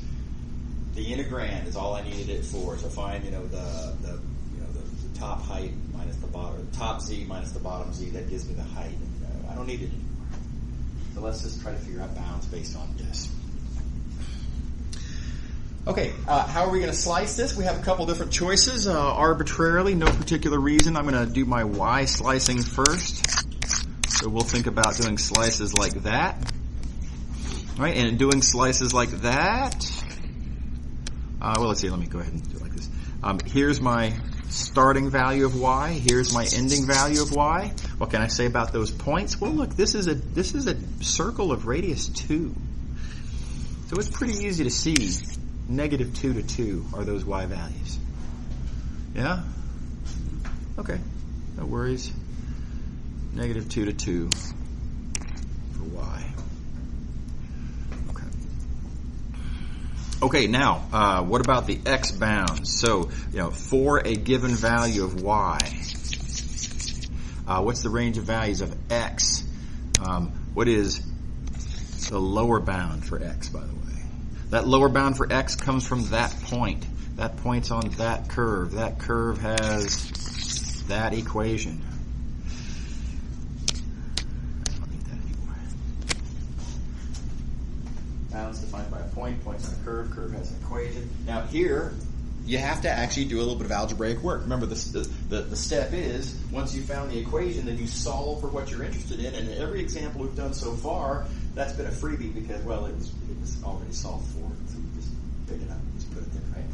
The integrand is all I needed it for. So find, the top height minus the bottom, top z minus the bottom z. That gives me the height. I don't need it anymore. So let's just try to figure out bounds based on this. Okay, how are we going to slice this? We have a couple different choices. Arbitrarily, no particular reason. I'm going to do my y slicing first. So we'll think about doing slices like that. All right, and in doing slices like that, well, let's see. Let me go ahead and do it like this. Here's my starting value of y. Here's my ending value of y. What can I say about those points? Well, look, this is a circle of radius 2. So it's pretty easy to see. Negative 2 to 2 are those y values. Yeah? Okay. No worries. Negative 2 to 2 for y. Okay. Okay, now, what about the x bounds? So, for a given value of y, What's the range of values of x? What is the lower bound for x, by the way? That lower bound for x comes from that point. That point's on that curve. That curve has that equation. I don't need that anymore. Bound's defined by a point. Point's on a curve. Curve has an equation. Now here, you have to actually do a little bit of algebraic work. Remember, the step is, once you found the equation, then you solve for what you're interested in. And every example we've done so far, that's been a freebie because, well, it was already solved for. So we just pick it up and just put it there, right?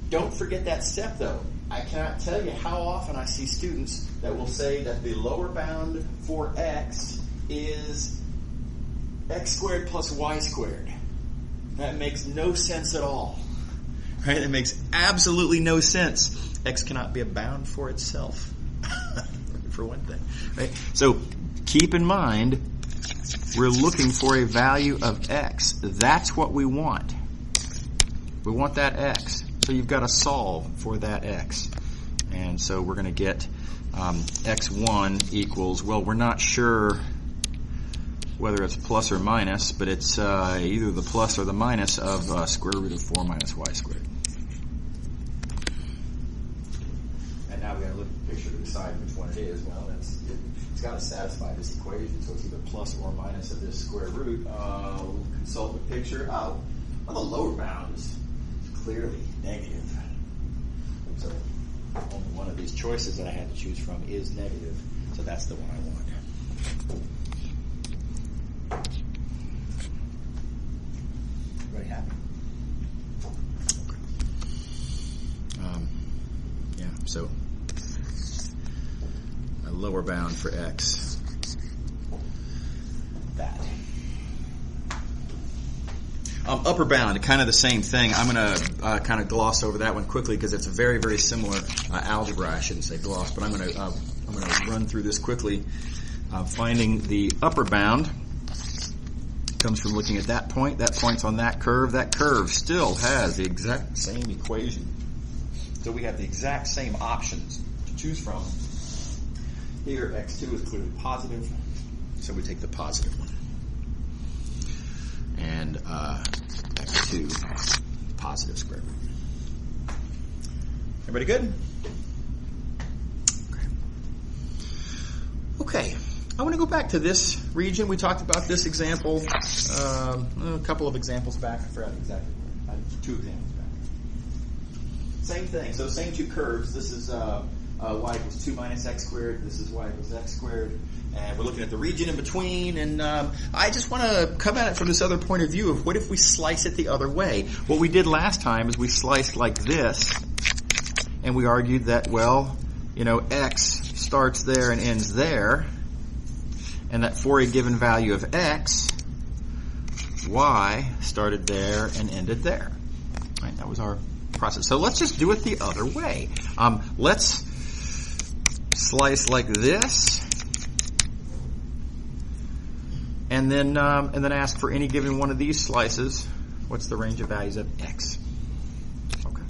Don't forget that step, though. I cannot tell you how often I see students that will say that the lower bound for x is x squared plus y squared. That makes no sense at all. Right? It makes absolutely no sense. X cannot be a bound for itself, for one thing. Right? So keep in mind, we're looking for a value of x. That's what we want. We want that x. So you've got to solve for that x. And so we're going to get x1 equals, well, we're not sure whether it's plus or minus, but it's either the plus or the minus of square root of 4 minus y squared. And now we've got to look at the picture to decide which one it is. Well, it's got to satisfy this equation, so it's either plus or minus of this square root. We'll consult the picture. Oh, well, the lower bound is clearly negative. So only one of these choices that I had to choose from is negative. So that's the one I want. Everybody happy? Okay. Yeah, so a lower bound for x. That. Upper bound, kind of the same thing. I'm going to kind of gloss over that one quickly because it's a very, very similar algebra. I shouldn't say gloss, but I'm going to run through this quickly. Finding the upper bound comes from looking at that point. That point's on that curve. That curve still has the exact same equation. So we have the exact same options to choose from. Here, x2 is clearly positive, so we take the positive one. And x2 positive square root. Everybody good? Okay. I want to go back to this region. We talked about this example a couple of examples back. I forgot exactly. 2 examples back. Same thing. So same 2 curves. This is y equals 2 minus x squared. This is y equals x squared. And we're looking at the region in between. And I just want to come at it from this other point of view of what if we slice it the other way. What we did last time is we sliced like this. And we argued that, well, you know, x starts there and ends there. And that for a given value of x, y started there and ended there. Right, that was our process. So let's just do it the other way. Let's slice like this, and then ask for any given one of these slices, what's the range of values of x? Okay.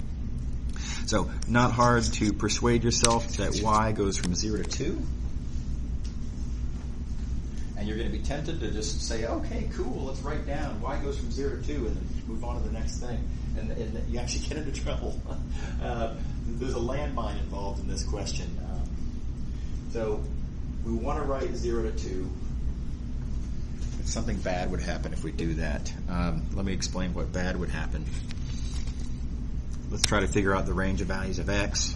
So not hard to persuade yourself that y goes from 0 to 2. And you're going to be tempted to just say, okay, cool, let's write down y goes from 0 to 2 and then move on to the next thing. And you actually get into trouble. There's a landmine involved in this question. So we want to write 0 to 2. But something bad would happen if we do that. Let me explain what bad would happen. Let's try to figure out the range of values of x.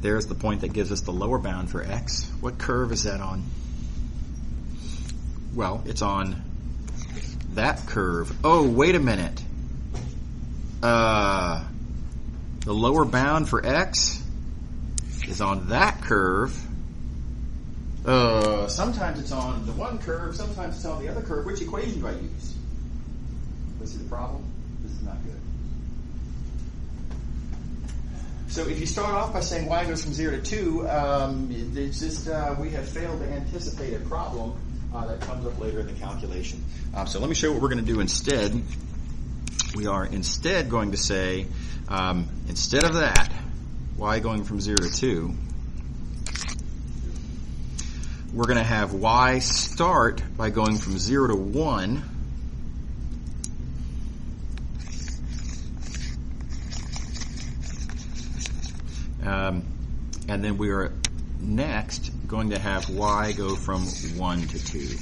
There's the point that gives us the lower bound for x. What curve is that on? Well, it's on that curve. Oh, wait a minute. The lower bound for x is on that curve. Sometimes it's on the one curve, sometimes it's on the other curve. Which equation do I use? Let's see the problem. This is not good. So if you start off by saying y goes from 0 to 2, it's just we have failed to anticipate a problem that comes up later in the calculation. So let me show you what we're going to do instead. We are instead going to say, instead of that, y going from 0 to 2, we're going to have y start by going from 0 to 1. And then we are next going to have y go from 1 to 2.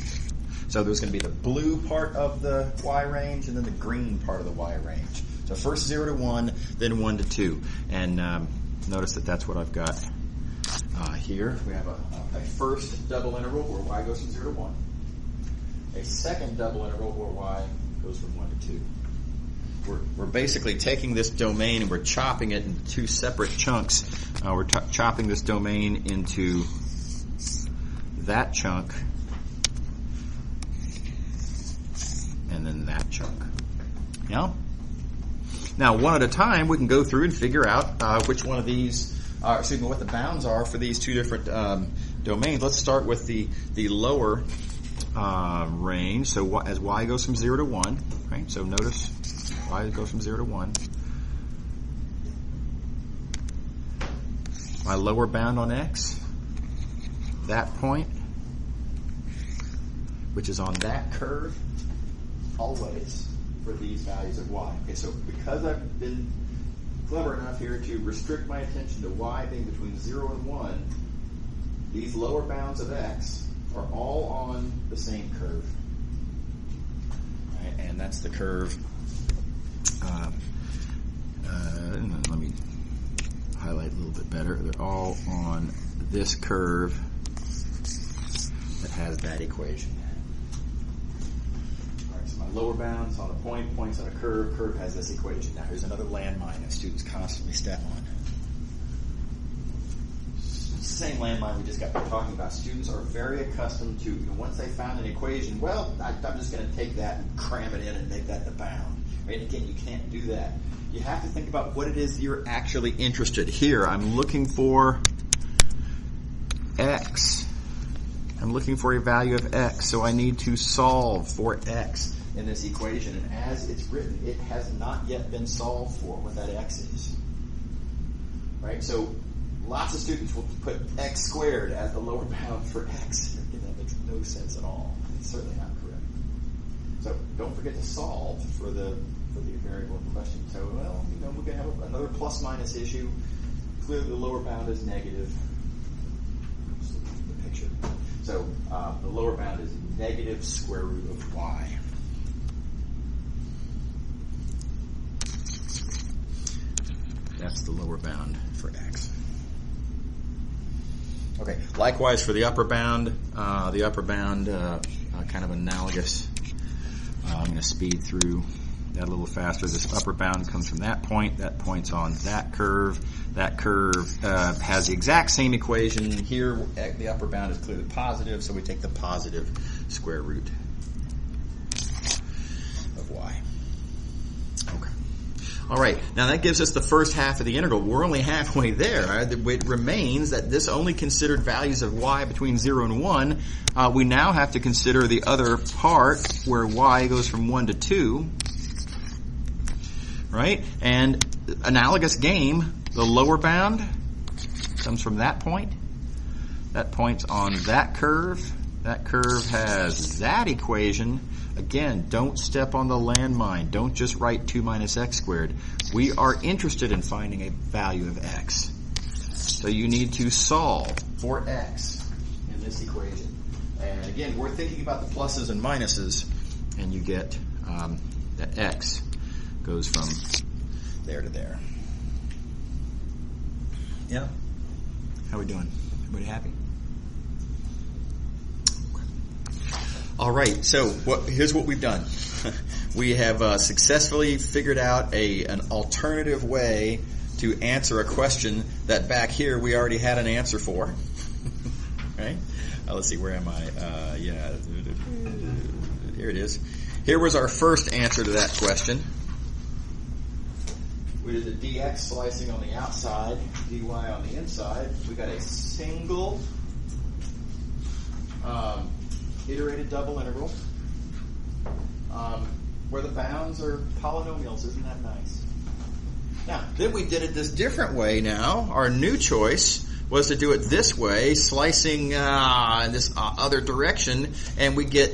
So there's going to be the blue part of the y range and then the green part of the y range. So first 0 to 1, then 1 to 2. And notice that that's what I've got here. We have a first double interval where y goes from 0 to 1. A second double interval where y goes from 1 to 2. We're basically taking this domain and we're chopping it into two separate chunks. We're chopping this domain into that chunk and then that chunk. Yeah? Now, one at a time, we can go through and figure out which one of these, what the bounds are for these two different domains. Let's start with the lower range. So as y goes from 0 to 1, right? So notice y goes from 0 to 1. My lower bound on x, that point, which is on that curve, always for these values of y. Okay, so because I've been clever enough here to restrict my attention to y being between 0 and 1, these lower bounds of x are all on the same curve. Right, and that's the curve. Let me highlight a little bit better. They're all on this curve that has that equation. All right, so my lower bound is on a point, point's on a curve, curve has this equation. Now here's another landmine that students constantly step on. It's the same landmine we just got talking about. Students are very accustomed to, once they found an equation, well, I'm just going to take that and cram it in and make that the bound. Right? Again, you can't do that. You have to think about what it is you're actually interested. Here, I'm looking for x. I'm looking for a value of x, so I need to solve for x in this equation. And as it's written, it has not yet been solved for what that x is. Right? So lots of students will put x squared as the lower bound for x. Again, that makes no sense at all. It's certainly not correct. So don't forget to solve for the variable in question. So, well, we're going to have another plus minus issue. Clearly the lower bound is negative. Just look at the picture. So the lower bound is negative square root of y. That's the lower bound for x. Okay, likewise for the upper bound, kind of analogous. I'm going to speed through that a little faster. This upper bound comes from that point. That point's on that curve. That curve has the exact same equation. Here, the upper bound is clearly positive, so we take the positive square root of y. Okay. All right. Now that gives us the first half of the integral. We're only halfway there. It remains that this only considered values of y between 0 and 1. We now have to consider the other part where y goes from 1 to 2. Right? And analogous game, the lower bound comes from that point. That point's on that curve. That curve has that equation. Again, don't step on the landmine. Don't just write 2 minus x squared. We are interested in finding a value of x. So you need to solve for x in this equation. And again, we're thinking about the pluses and minuses, and you get that x goes from there to there. Yeah? How are we doing? Everybody happy? All right, so here's what we've done. We have successfully figured out an alternative way to answer a question that back here we already had an answer for. Right? Let's see, where am I? Here it is. Here was our first answer to that question. We did the dx slicing on the outside, dy on the inside. We got a single iterated double integral where the bounds are polynomials. Isn't that nice? Now, then we did it this different way now. Our new choice was to do it this way, slicing in this other direction, and we get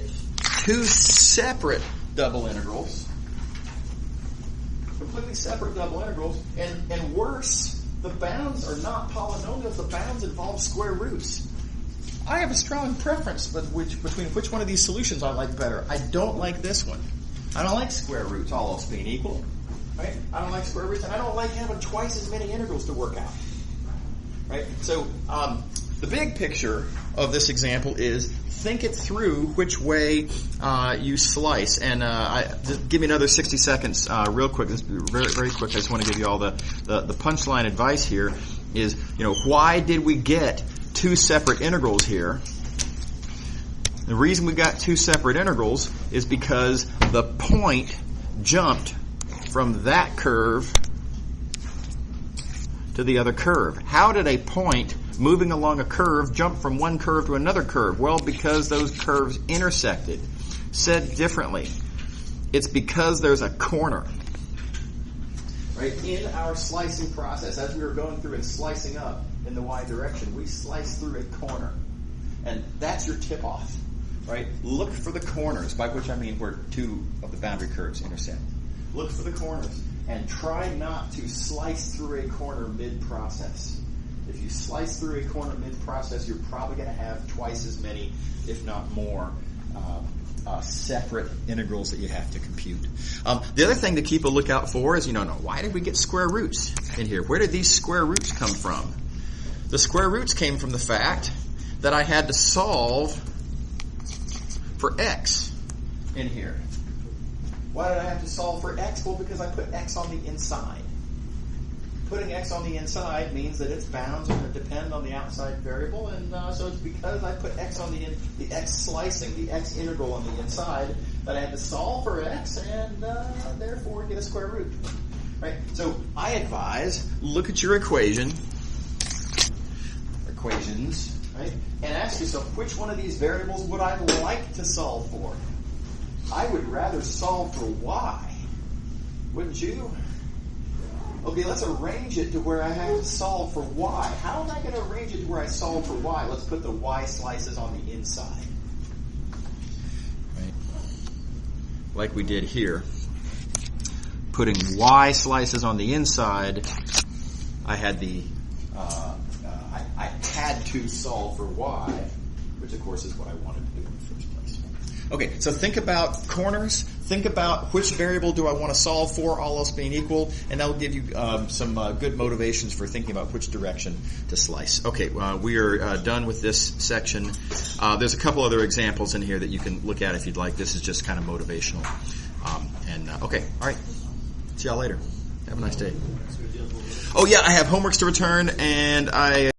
two separate double integrals, completely separate double integrals, and worse, the bounds are not polynomials, the bounds involve square roots. I have a strong preference between which one of these solutions I like better. I don't like this one. I don't like square roots, all else being equal. Right? I don't like square roots, and I don't like having twice as many integrals to work out. Right? So the big picture of this example is think it through which way you slice. And just give me another 60 seconds real quick. This is very, very quick. I just want to give you all the punchline advice here is, why did we get two separate integrals here? The reason we got two separate integrals is because the point jumped from that curve to the other curve. How did a point moving along a curve jump from one curve to another curve? Well, because those curves intersected. Said differently, it's because there's a corner. Right? In our slicing process, as we were going through and slicing up in the y direction, we slice through a corner. And that's your tip-off. Right? Look for the corners, by which I mean where two of the boundary curves intersect. Look for the corners and try not to slice through a corner mid-process. If you slice through a corner mid-process, you're probably going to have twice as many, if not more, separate integrals that you have to compute. The other thing to keep a lookout for is, why did we get square roots in here? Where did these square roots come from? The square roots came from the fact that I had to solve for x in here. Why did I have to solve for x? Well, because I put x on the inside. Putting x on the inside means that its bounds are going to depend on the outside variable, and so it's because I put x on the x slicing, the x integral on the inside, that I had to solve for x and therefore get a square root. Right? So I advise, look at your equations, right, and ask yourself, which one of these variables would I like to solve for? I would rather solve for y, wouldn't you? Okay, let's arrange it to where I have to solve for y. How am I going to arrange it to where I solve for y? Let's put the y slices on the inside. Right. Like we did here. Putting y slices on the inside, I had I had to solve for y, which of course is what I wanted to do in the first place. Okay, so think about corners. Think about which variable do I want to solve for, all else being equal, and that will give you some good motivations for thinking about which direction to slice. Okay, we are done with this section. There's a couple other examples in here that you can look at if you'd like. This is just kind of motivational. Okay, all right. See y'all later. Have a nice day. Oh yeah, I have homeworks to return, and I